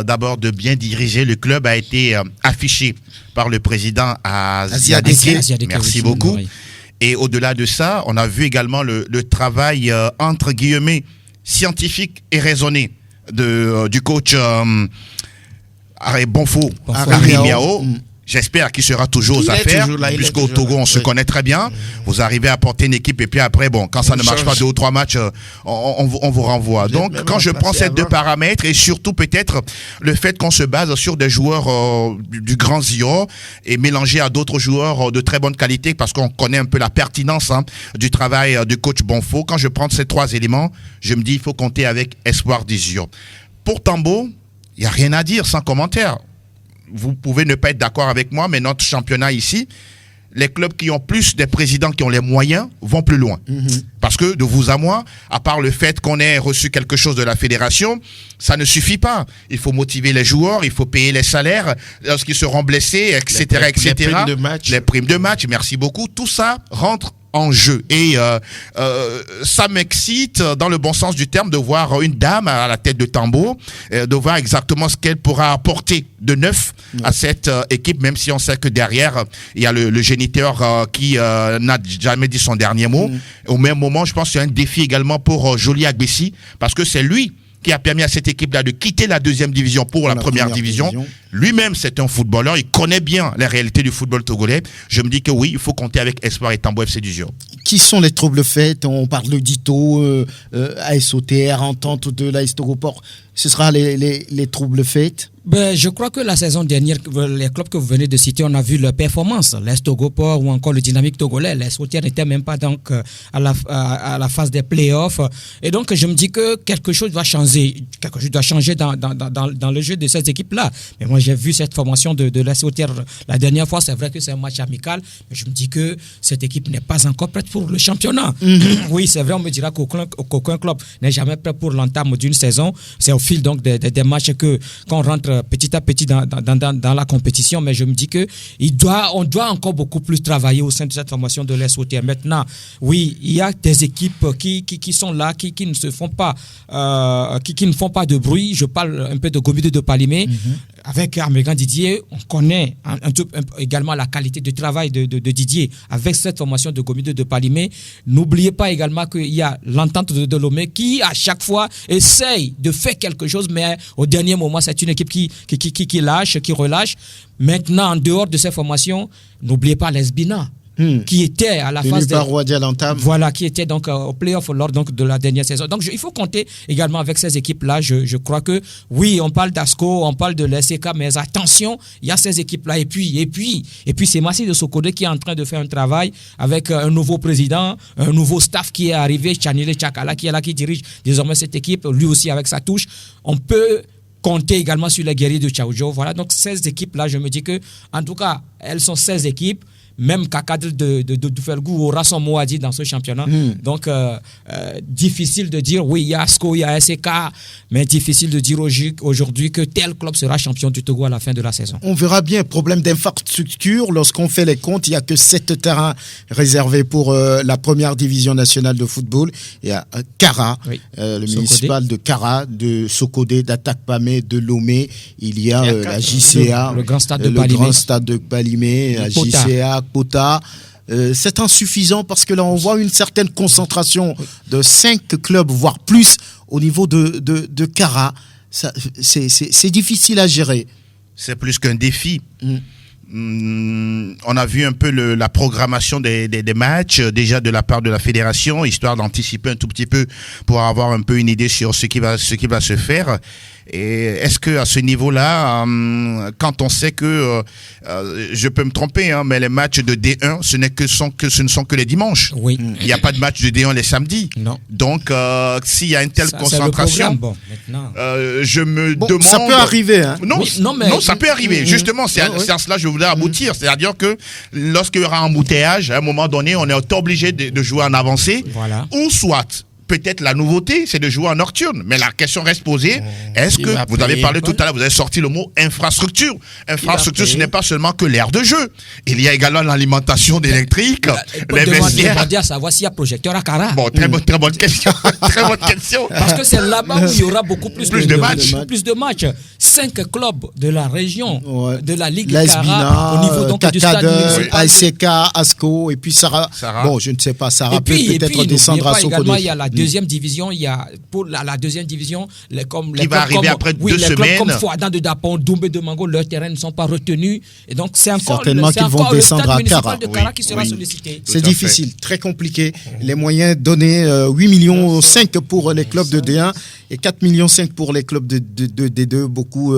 d'abord de bien diriger le club a été affichée par le président Aziadeke. Merci beaucoup. Oui. Et au-delà de ça, on a vu également le travail entre guillemets scientifique et raisonné du coach Bonfo Miao. J'espère qu'il sera toujours aux affaires, puisqu'au Togo, on se connaît très bien. Vous arrivez à porter une équipe et puis après, bon, quand ça ne marche pas 2 ou 3 matchs, on vous renvoie. Donc, quand je prends ces deux paramètres et surtout peut-être le fait qu'on se base sur des joueurs du Grand Zion et mélangé à d'autres joueurs de très bonne qualité, parce qu'on connaît un peu la pertinence du travail du coach Bonfo. Quand je prends ces 3 éléments, je me dis il faut compter avec Espoir du Zion. Pour Tambo, il n'y a rien à dire, sans commentaire. Vous pouvez ne pas être d'accord avec moi, mais notre championnat ici, les clubs qui ont plus des présidents qui ont les moyens vont plus loin. Parce que de vous à moi, à part le fait qu'on ait reçu quelque chose de la fédération, ça ne suffit pas. Il faut motiver les joueurs, il faut payer les salaires lorsqu'ils seront blessés, etc. Les primes de match, merci beaucoup. Tout ça rentre en jeu. Et ça m'excite, dans le bon sens du terme, de voir une dame à la tête de Tambo, de voir exactement ce qu'elle pourra apporter de neuf à cette équipe, même si on sait que derrière, il y a le géniteur qui n'a jamais dit son dernier mot. Au même moment, je pense que c'est un défi également pour Joly Agbessi, parce que c'est lui qui a permis à cette équipe-là de quitter la 2e division pour la première division. Lui-même, c'est un footballeur. Il connaît bien la réalité du football togolais. Je me dis que oui, il faut compter avec Espoir et Tambo FC du Zio. Qui sont les troubles faits? On parle de Dito, ASOTR, Entente de l'AS Togoport. Ce sera les troubles faits? Je crois que la saison dernière, les clubs que vous venez de citer, on a vu leur performance. L'AS Togoport ou encore le Dynamique togolais. Les Sautières n'étaient même pas donc à la phase des playoffs. Et donc, je me dis que quelque chose doit changer. Quelque chose doit changer dans le jeu de cette équipe-là. Mais moi, j'ai vu cette formation de la Sautière la dernière fois. C'est vrai que c'est un match amical. Mais je me dis que cette équipe n'est pas encore prête pour le championnat. Oui, c'est vrai, on me dira qu'aucun club n'est jamais prêt pour l'entame d'une saison. C'est au fil donc des matchs qu'on rentre petit à petit dans la compétition, mais je me dis que on doit encore beaucoup plus travailler au sein de cette formation de l'SOTR. Maintenant, oui, il y a des équipes qui sont là, qui ne se font pas, qui ne font pas de bruit. Je parle un peu de Gomido de Palimé. Avec Amégan Didier, on connaît également la qualité de travail de Didier avec cette formation de Gomido de Palimé. N'oubliez pas également qu'il y a l'entente de Delomé qui, à chaque fois, essaye de faire quelque chose, mais au dernier moment, c'est une équipe qui lâche, qui relâche. Maintenant, en dehors de ces formations, n'oubliez pas l'Esbina. Qui était à la phase voilà, qui était donc au play-off lors donc de la dernière saison. Donc il faut compter également avec ces équipes-là. Je crois que oui, on parle d'Asco, on parle de l'SCK, mais attention, il y a ces équipes-là. Et puis c'est Massi de Sokodé qui est en train de faire un travail avec un nouveau président, un nouveau staff qui est arrivé, Chanile Chakala qui est là, qui dirige désormais cette équipe, lui aussi avec sa touche. On peut compter également sur les guerriers de Tchaoudjo. Voilà, donc ces équipes-là, je me dis que, en tout cas, elles sont 16 équipes. Même Kakadre de Dufelgou aura son mot à dire dans ce championnat. Donc, difficile de dire, oui, il y a ASCO, il y a SEK, mais difficile de dire aujourd'hui que tel club sera champion du Togo à la fin de la saison. On verra bien. Problème d'infrastructure. Lorsqu'on fait les comptes, il n'y a que 7 terrains réservés pour la première division nationale de football. Il y a Kara, le municipal de Kara, de Sokodé, d'Atakpamé, de Lomé. Il y a la JCA, le grand stade de Palimé, la JCA, Pota. C'est insuffisant parce que là on voit une certaine concentration de 5 clubs voire plus au niveau de Kara. C'est difficile à gérer. C'est plus qu'un défi. On a vu un peu la programmation des matchs déjà de la part de la fédération, histoire d'anticiper un tout petit peu pour avoir un peu une idée sur ce qui va se faire. Et est-ce que à ce niveau-là, quand on sait que je peux me tromper, mais les matchs de D1, ce ne sont que les dimanches. Oui. Il n'y a pas de match de D1 les samedis. Non. Donc, s'il y a une telle concentration, je me demande. Ça peut arriver. Hein. Non, ça peut arriver. Justement, c'est à cela que je voulais aboutir. C'est-à-dire que lorsqu'il y aura un embouteillage, à un moment donné, on est obligé de jouer en avancée. Voilà. Ou soit. Peut-être la nouveauté, c'est de jouer en nocturne. Mais la question reste posée, est-ce que, vous avez parlé tout à l'heure, vous avez sorti le mot infrastructure. Infrastructure, ce n'est pas seulement que l'aire de jeu. Il y a également l'alimentation d'électrique, les vestiaires. Demandez à savoir s'il y a projecteur à Kara. Bon, très bonne question. Très bonne question. Parce que c'est là-bas où il y aura beaucoup plus de matchs. 5 clubs de la région, de la Ligue Kara, au niveau donc du stade municipal. ASK, ASCO, et puis Sarah. Bon, je ne sais pas, Sarah peut-être descendre à Sokodé. Il y a la deuxième division, il y a pour la deuxième division, les clubs après 2 semaines. Comme Fouadan de Dapon, Doumbé de Mango, leurs terrains ne sont pas retenus. Et donc, c'est encore le stade municipal de Kara qui sera sollicité. C'est difficile, très compliqué. Les moyens donnés, 8,5 millions pour les clubs de D1 et 4,5 millions pour les clubs de D2. Beaucoup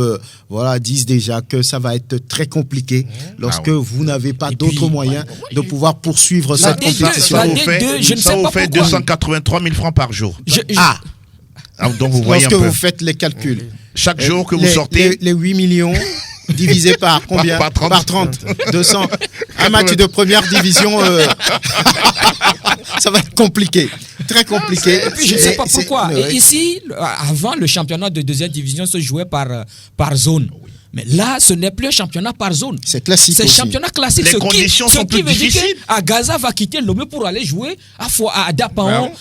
disent déjà que ça va être très compliqué lorsque vous n'avez pas d'autres moyens de pouvoir poursuivre cette compétition. Ça vous fait 283 000 francs par jour. Donc vous voyez lorsque vous faites les calculs. Chaque jour que vous sortez. Les 8 millions divisé par combien? Par 30. 200. Un match de première division, ça va être compliqué. Très compliqué. Et puis je ne sais pas pourquoi. Et ici, avant, le championnat de deuxième division se jouait par zone. Mais là, ce n'est plus un championnat par zone. C'est classique. C'est championnat classique. Les conditions sont plus difficiles. Gaza va quitter Lomé pour aller jouer à Dapaon.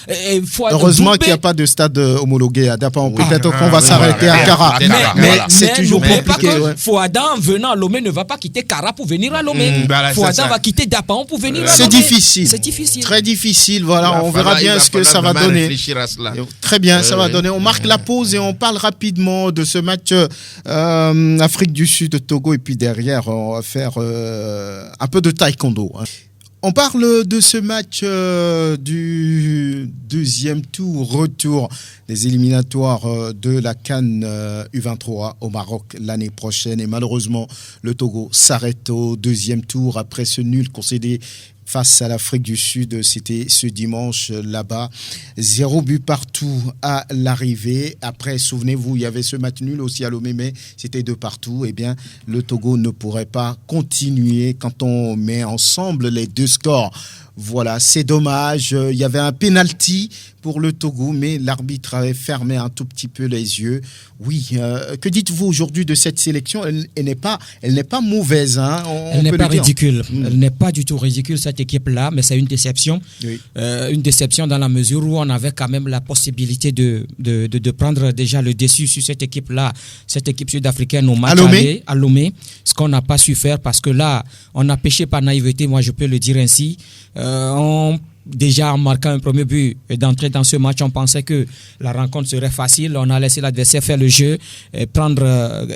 Heureusement qu'il n'y a pas de stade homologué à Dapaon. Peut-être qu'on va s'arrêter à Kara. Mais c'est toujours compliqué. Fouadan venant à Lomé ne va pas quitter Kara pour venir à Lomé. Fouadan va quitter Dapaon pour venir à Lomé. C'est difficile. C'est difficile. Très difficile. Voilà, on verra bien ce que ça va donner. Très bien, ça va donner. On marque la pause et on parle rapidement de ce match Afrique du Sud, Togo, et puis derrière, on va faire un peu de taekwondo. On parle de ce match du deuxième tour, retour des éliminatoires de la CAN U23 au Maroc l'année prochaine. Et malheureusement, le Togo s'arrête au deuxième tour après ce nul concédé face à l'Afrique du Sud. C'était ce dimanche là-bas. 0 but partout à l'arrivée. Après, souvenez-vous, il y avait ce match nul aussi à Lomé, mais c'était 2 partout. Eh bien, le Togo ne pourrait pas continuer quand on met ensemble les deux scores. Voilà, c'est dommage. Il y avait un penalty pour le Togo, mais l'arbitre avait fermé un tout petit peu les yeux. Oui, que dites-vous aujourd'hui de cette sélection? Elle n'est pas mauvaise. Hein, elle n'est pas ridicule. Elle n'est pas du tout ridicule, cette équipe-là, mais c'est une déception. Oui. Une déception dans la mesure où on avait quand même la possibilité de prendre déjà le dessus sur cette équipe-là, cette équipe sud-africaine au match à Lomé, ce qu'on n'a pas su faire parce que là, on a péché par naïveté, moi je peux le dire ainsi. Déjà en marquant un premier but et d'entrer dans ce match, on pensait que la rencontre serait facile. On a laissé l'adversaire faire le jeu,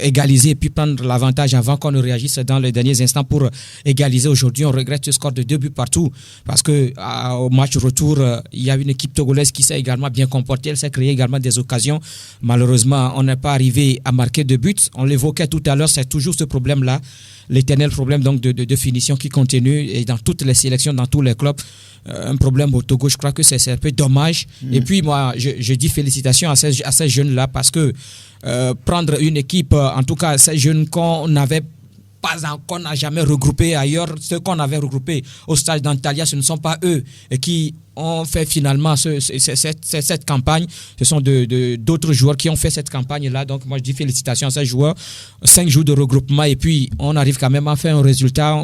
égaliser et puis prendre l'avantage avant qu'on ne réagisse dans les derniers instants pour égaliser. Aujourd'hui, on regrette ce score de 2 buts partout parce que au match retour, il y a une équipe togolaise qui s'est également bien comportée. Elle s'est créée également des occasions. Malheureusement, on n'est pas arrivé à marquer 2 buts. On l'évoquait tout à l'heure, c'est toujours ce problème-là, l'éternel problème donc de finition qui continue et dans toutes les sélections, dans tous les clubs. Un problème au Togo, je crois que c'est un peu dommage. Et puis moi, je dis félicitations à ces jeunes-là parce que prendre une équipe, en tout cas ces jeunes qu'on n'a jamais regroupés ailleurs, ceux qu'on avait regroupés au stade d'Antalya, ce ne sont pas eux qui ont fait finalement cette campagne. Ce sont d'autres joueurs qui ont fait cette campagne-là. Donc moi je dis félicitations à ces joueurs. 5 jours de regroupement et puis on arrive quand même à faire un résultat.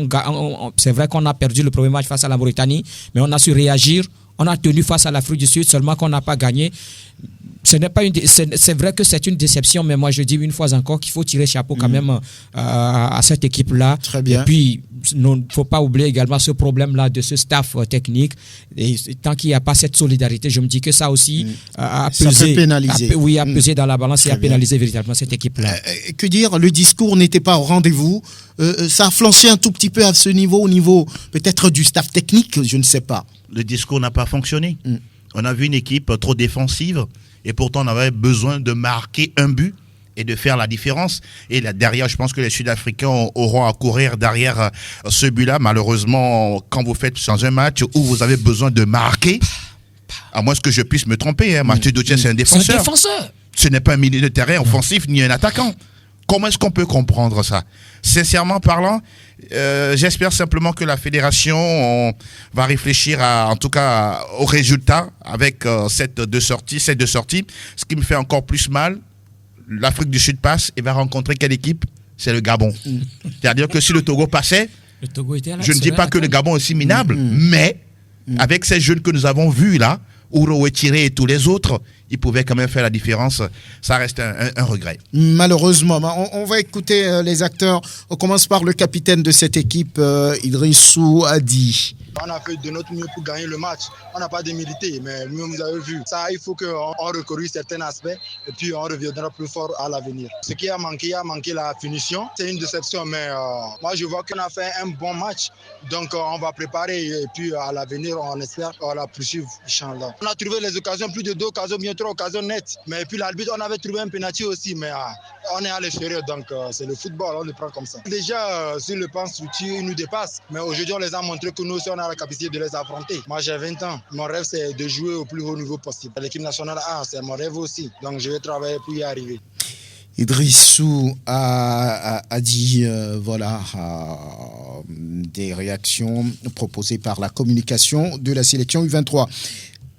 C'est vrai qu'on a perdu le premier match face à la Mauritanie, mais on a su réagir. On a tenu face à l'Afrique du Sud, seulement qu'on n'a pas gagné. C'est vrai que c'est une déception, mais moi je dis une fois encore qu'il faut tirer chapeau quand même à cette équipe-là. Très bien. Et puis, il ne faut pas oublier également ce problème-là de ce staff technique. Et tant qu'il n'y a pas cette solidarité, je me dis que ça aussi a pesé. Ça peut pénaliser. A pesé dans la balance et a pénalisé véritablement cette équipe-là. Que dire, le discours n'était pas au rendez-vous. Ça a flanché un tout petit peu à ce niveau, au niveau peut-être du staff technique, je ne sais pas. Le discours n'a pas fonctionné. On a vu une équipe trop défensive et pourtant on avait besoin de marquer un but et de faire la différence. Et là, derrière, je pense que les Sud-Africains auront à courir derrière ce but-là. Malheureusement, quand vous faites dans un match où vous avez besoin de marquer, à moins que je puisse me tromper, Mathieu Doutier, c'est un défenseur. C'est un défenseur. Ce n'est pas un milieu de terrain offensif ni un attaquant. Comment est-ce qu'on peut comprendre ça? Sincèrement parlant, j'espère simplement que la fédération va réfléchir en tout cas aux résultats avec ces deux sorties. Ce qui me fait encore plus mal, l'Afrique du Sud passe et va rencontrer quelle équipe? C'est le Gabon. C'est-à-dire que si le Togo passait, je ne dis pas que le Gabon est aussi minable, mais avec ces jeunes que nous avons vus là, Ouro Tiré et tous les autres, ils pouvaient quand même faire la différence. Ça reste un regret. Malheureusement, on va écouter les acteurs. On commence par le capitaine de cette équipe, Idrissou Adi. On a fait de notre mieux pour gagner le match. On n'a pas démilité, mais vous avez vu. Ça, il faut qu'on recorrige certains aspects et puis on reviendra plus fort à l'avenir. Ce qui a manqué la finition. C'est une déception, mais moi je vois qu'on a fait un bon match. Donc on va préparer et puis à l'avenir, on espère qu'on la poursuivre. Inch'Allah. On a trouvé les occasions, plus de 2 occasions, bien 3 occasions nettes. Mais puis l'arbitre, on avait trouvé un penalty aussi, mais on est à l'extérieur, donc c'est le football, on le prend comme ça. Déjà, sur le plan structure, ils nous dépassent. Mais aujourd'hui, on les a montré que nous aussi, on a la capacité de les affronter. Moi, j'ai 20 ans. Mon rêve, c'est de jouer au plus haut niveau possible. L'équipe nationale A, c'est mon rêve aussi. Donc, je vais travailler pour y arriver. Idrissou a dit des réactions proposées par la communication de la sélection U23.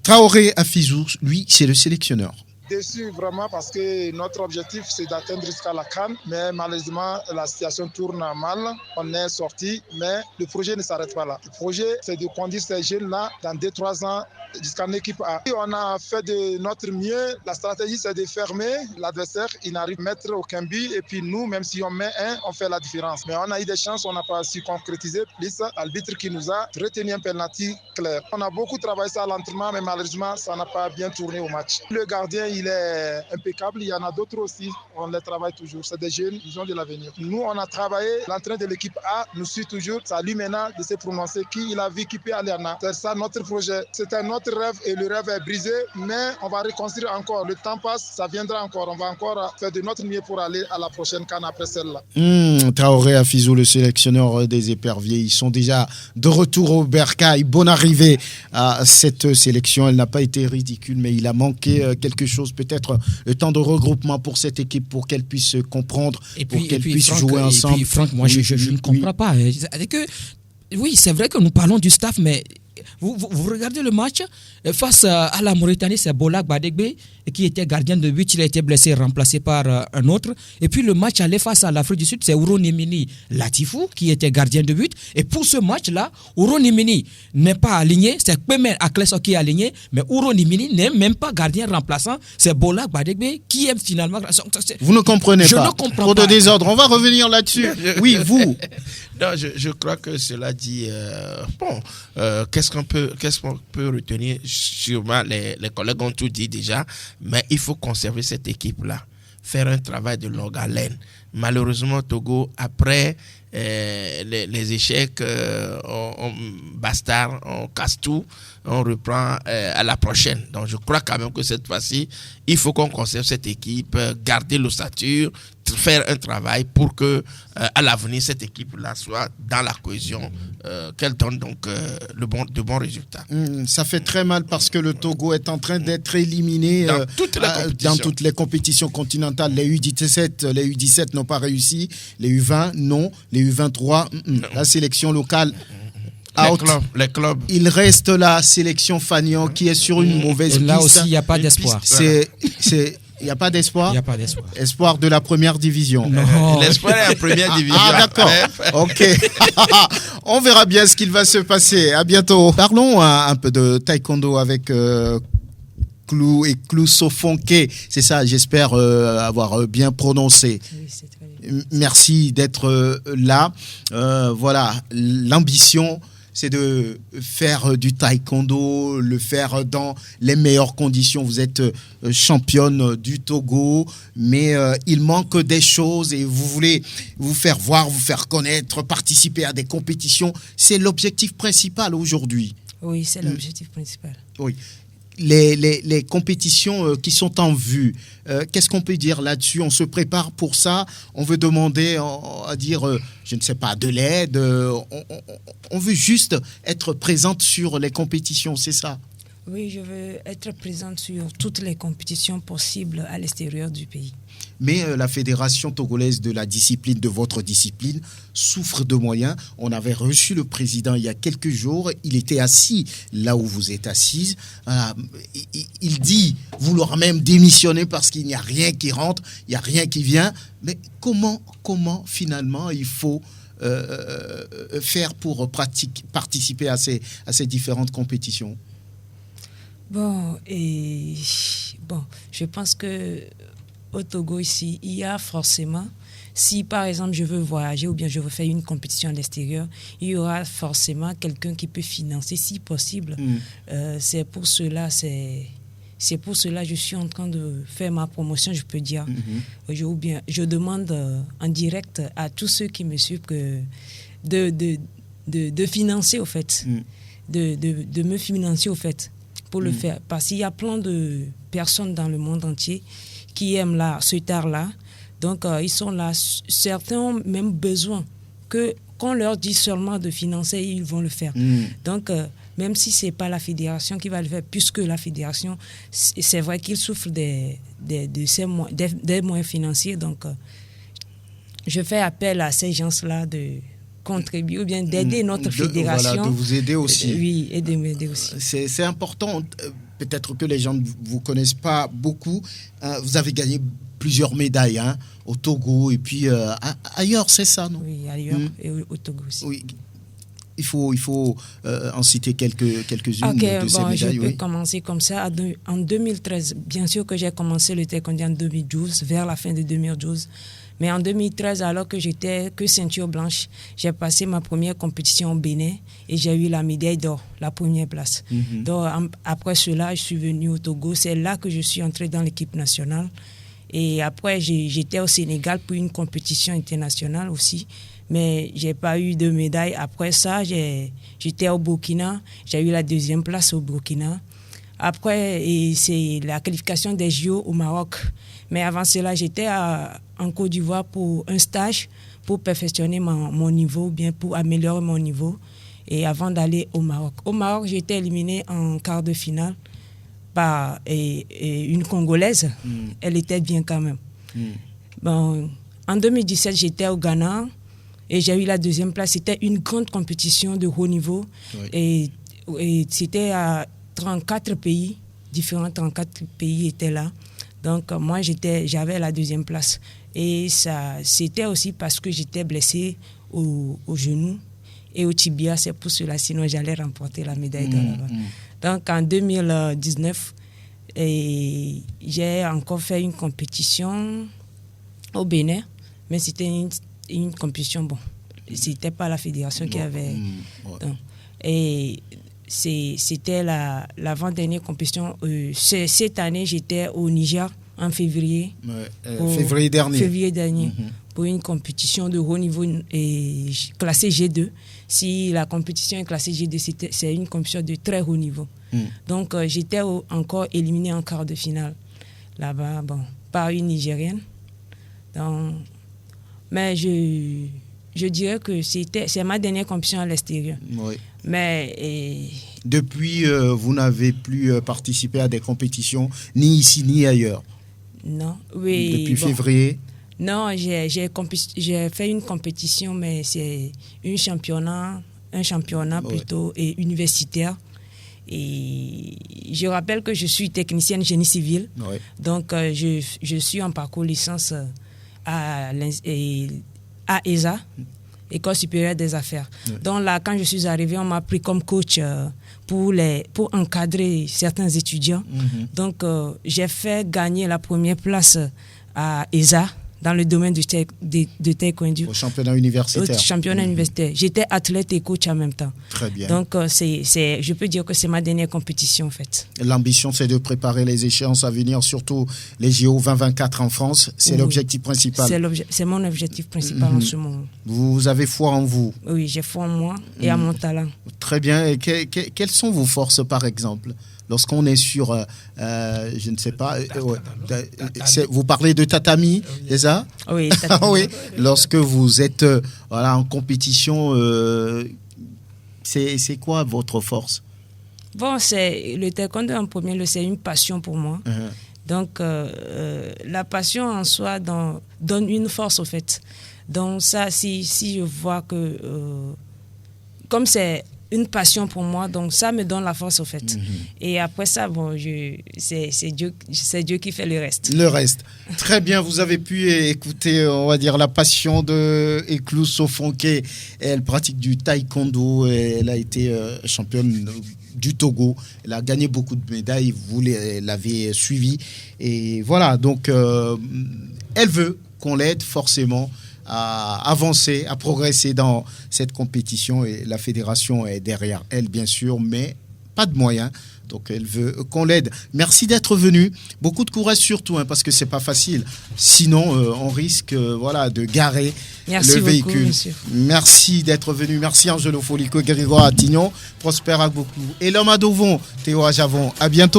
Traoré Afizou, lui, c'est le sélectionneur. Déçu vraiment parce que notre objectif c'est d'atteindre jusqu'à la CAN, mais malheureusement la situation tourne mal. On est sorti, mais le projet ne s'arrête pas là. Le projet c'est de conduire ces jeunes-là dans 2-3 ans jusqu'à une équipe A. Et on a fait de notre mieux. La stratégie c'est de fermer l'adversaire, il n'arrive à mettre aucun but et puis nous, même si on met un, on fait la différence. Mais on a eu des chances, on n'a pas su concrétiser. Plus l'arbitre qui nous a retenu un penalty clair. On a beaucoup travaillé ça à l'entraînement, mais malheureusement ça n'a pas bien tourné au match. Le gardien il est impeccable, il y en a d'autres aussi, on les travaille toujours, c'est des jeunes, ils ont de l'avenir. Nous, on a travaillé, l'entraîneur de l'équipe A nous suit toujours, c'est à lui maintenant de se prononcer qui il a vu qui peut aller en A. C'est ça notre projet, c'est notre rêve et le rêve est brisé, mais on va reconstruire encore, le temps passe, ça viendra encore, on va encore faire de notre mieux pour aller à la prochaine CAN après celle-là. Traoré Afizou, le sélectionneur des éperviers, ils sont déjà de retour au Bercail, bonne arrivée à cette sélection, elle n'a pas été ridicule, mais il a manqué quelque chose, peut-être le temps de regroupement pour cette équipe, pour qu'elle puisse se comprendre, pour qu'elle puisse jouer ensemble. Et puis Franck, moi je ne comprends pas. Que, oui, c'est vrai que nous parlons du staff, mais vous regardez le match face à la Mauritanie, c'est Bola Badegbe qui était gardien de but, il a été blessé, remplacé par un autre. Et puis le match allait face à l'Afrique du Sud, c'est Ouronimini Latifou qui était gardien de but. Et pour ce match-là, Ouronimini n'est pas aligné, c'est Kpemen Akleso qui est aligné, mais Ouronimini n'est même pas gardien remplaçant, c'est Bola Badegbe qui est finalement... Vous ne comprenez pas. Je ne comprends Trop pas. de désordre, on va revenir là-dessus. Oui, vous. Non, je crois que cela dit... qu'est-ce qu'on peut retenir? Sûrement, les collègues ont tout dit déjà, mais il faut conserver cette équipe-là, faire un travail de longue haleine. Malheureusement, Togo, après les échecs, on bastard, on casse tout, on reprend à la prochaine. Donc je crois quand même que cette fois-ci, il faut qu'on conserve cette équipe, garder l'ossature, faire un travail pour que à l'avenir cette équipe-là soit dans la cohésion, qu'elle donne donc de bons résultats. Ça fait très mal parce que le Togo est en train d'être éliminé dans toutes les compétitions continentales. Les U17 n'ont pas réussi, les U20 non, les U23 la sélection locale. Les clubs. Il reste la sélection Fagnon qui est sur une mauvaise piste. Là aussi, il n'y a pas d'espoir. Il n'y a pas d'espoir. Il n'y a pas d'espoir. Espoir de la première division. Non. L'espoir est en première division. Ah, d'accord. Ok. On verra bien ce qu'il va se passer. À bientôt. Parlons un peu de taekwondo avec Clou Sofonke. C'est ça, j'espère avoir bien prononcé. Oui, c'est très bien. Merci d'être là. Voilà, l'ambition, c'est de faire du taekwondo, le faire dans les meilleures conditions. Vous êtes championne du Togo, mais il manque des choses et vous voulez vous faire voir, vous faire connaître, participer à des compétitions. C'est l'objectif principal aujourd'hui. Oui, c'est l'objectif principal. Oui. Les compétitions qui sont en vue, qu'est-ce qu'on peut dire là-dessus? On se prépare pour ça, on veut demander à dire, je ne sais pas, de l'aide, on veut juste être présente sur les compétitions, c'est ça? Oui, je veux être présente sur toutes les compétitions possibles à l'extérieur du pays. Mais la Fédération togolaise de la discipline, de votre discipline, souffre de moyens. On avait reçu le président il y a quelques jours. Il était assis là où vous êtes assise. Il dit vouloir même démissionner parce qu'il n'y a rien qui rentre, il n'y a rien qui vient. Mais comment finalement il faut faire pour participer à ces différentes compétitions? Je pense que au Togo ici, il y a forcément, si par exemple je veux voyager ou bien je veux faire une compétition à l'extérieur, il y aura forcément quelqu'un qui peut financer si possible. C'est pour cela je suis en train de faire ma promotion, je peux dire. Je demande en direct à tous ceux qui me suivent de financer au fait, de me financer au fait pour le faire. Parce qu'il y a plein de personnes dans le monde entier qui aiment cet art-là. Donc, ils sont là. Certains ont même besoin qu'on leur dise seulement de financer, ils vont le faire. Donc, même si ce n'est pas la fédération qui va le faire, puisque la fédération, c'est vrai qu'il souffre des moyens financiers. Donc, je fais appel à ces gens-là de contribuer ou bien d'aider notre fédération. Voilà, de vous aider aussi. Oui, et de m'aider aussi. C'est important. Peut-être que les gens ne vous connaissent pas beaucoup. Vous avez gagné plusieurs médailles au Togo et puis ailleurs, c'est ça, non? Oui, ailleurs et au Togo aussi. Oui. Il faut en citer quelques-unes de ces médailles. Je peux commencer comme ça. En 2013, bien sûr que j'ai commencé le taekwondo en 2012, vers la fin de 2012. Mais en 2013, alors que j'étais que ceinture blanche, j'ai passé ma première compétition au Bénin et j'ai eu la médaille d'or, la première place. Donc, après cela, je suis venue au Togo. C'est là que je suis entrée dans l'équipe nationale. Et après, j'étais au Sénégal pour une compétition internationale aussi. Mais je n'ai pas eu de médaille. Après ça, j'étais au Burkina. J'ai eu la deuxième place au Burkina. Après, c'est la qualification des JO au Maroc. Mais avant cela, j'étais en Côte d'Ivoire pour un stage pour perfectionner mon niveau, bien pour améliorer mon niveau. Et avant d'aller au Maroc. Au Maroc, j'ai été éliminée en quart de finale par une Congolaise. Elle était bien quand même. En 2017, j'étais au Ghana et j'ai eu la deuxième place. C'était une grande compétition de haut niveau. Oui. Et c'était à 34 pays, différents 34 pays étaient là. Donc moi, j'avais la 2e place. Et ça, c'était aussi parce que j'étais blessée au genou et au tibia. C'est pour cela, sinon j'allais remporter la médaille d'or là-bas. Donc en 2019, j'ai encore fait une compétition au Bénin, mais c'était une compétition, c'était pas la fédération qui avait. Donc, et c'était l'avant-dernière compétition. Cette année, j'étais au Niger en février. Février dernier. Pour une compétition de haut niveau classée G2. Si la compétition est classée G2, c'est une compétition de très haut niveau. Donc, j'étais encore éliminée en quart de finale là-bas, par une Nigérienne. Donc, mais je dirais que c'est ma dernière compétition à l'extérieur. Oui. Mais depuis, vous n'avez plus participé à des compétitions ni ici ni ailleurs. Non. Oui. Depuis février. Non, j'ai fait une compétition, mais c'est un championnat plutôt et universitaire. Et je rappelle que je suis technicienne génie civil. Oui. Donc, je suis en parcours licence à ESA, École supérieure des affaires. Oui. Donc là, quand je suis arrivée, on m'a pris comme coach pour encadrer certains étudiants. Donc, j'ai fait gagner la première place à ESA dans le domaine de taekwondo. Au championnat universitaire. Au championnat universitaire. J'étais athlète et coach en même temps. Très bien. Donc, je peux dire que c'est ma dernière compétition, en fait. L'ambition, c'est de préparer les échéances à venir, surtout les JO 2024 en France. C'est l'objectif principal. C'est mon objectif principal en ce moment. Vous avez foi en vous? Oui, j'ai foi en moi et en mon talent. Très bien. Et quelles sont vos forces, par exemple? Lorsqu'on est sur, je ne sais pas, vous parlez de tatami, c'est ça? Oui, tatami. Oui. Lorsque vous êtes en compétition, c'est quoi votre force? C'est le taekwondo en premier lieu, c'est une passion pour moi. Donc, la passion en soi donne une force, au fait. Donc, ça, si je vois que, comme c'est une passion pour moi, donc ça me donne la force, au fait. Et après ça, c'est Dieu qui fait le reste. Le reste. Très bien, vous avez pu écouter, on va dire, la passion de Eklou Sofonke. Elle pratique du taekwondo, elle a été championne du Togo. Elle a gagné beaucoup de médailles, vous l'avez suivie. Et voilà, donc elle veut qu'on l'aide forcément à avancer, à progresser dans cette compétition, et la fédération est derrière elle, bien sûr, mais pas de moyens. Donc elle veut qu'on l'aide. Merci d'être venu. Beaucoup de courage surtout, parce que c'est pas facile. Sinon, on risque de garer le véhicule. Monsieur. Merci d'être venu. Merci Angelo Foliko, Grégoire Attignon, Prosper Agbokou et l'homme à Dovon, Théo Ajavon. À bientôt.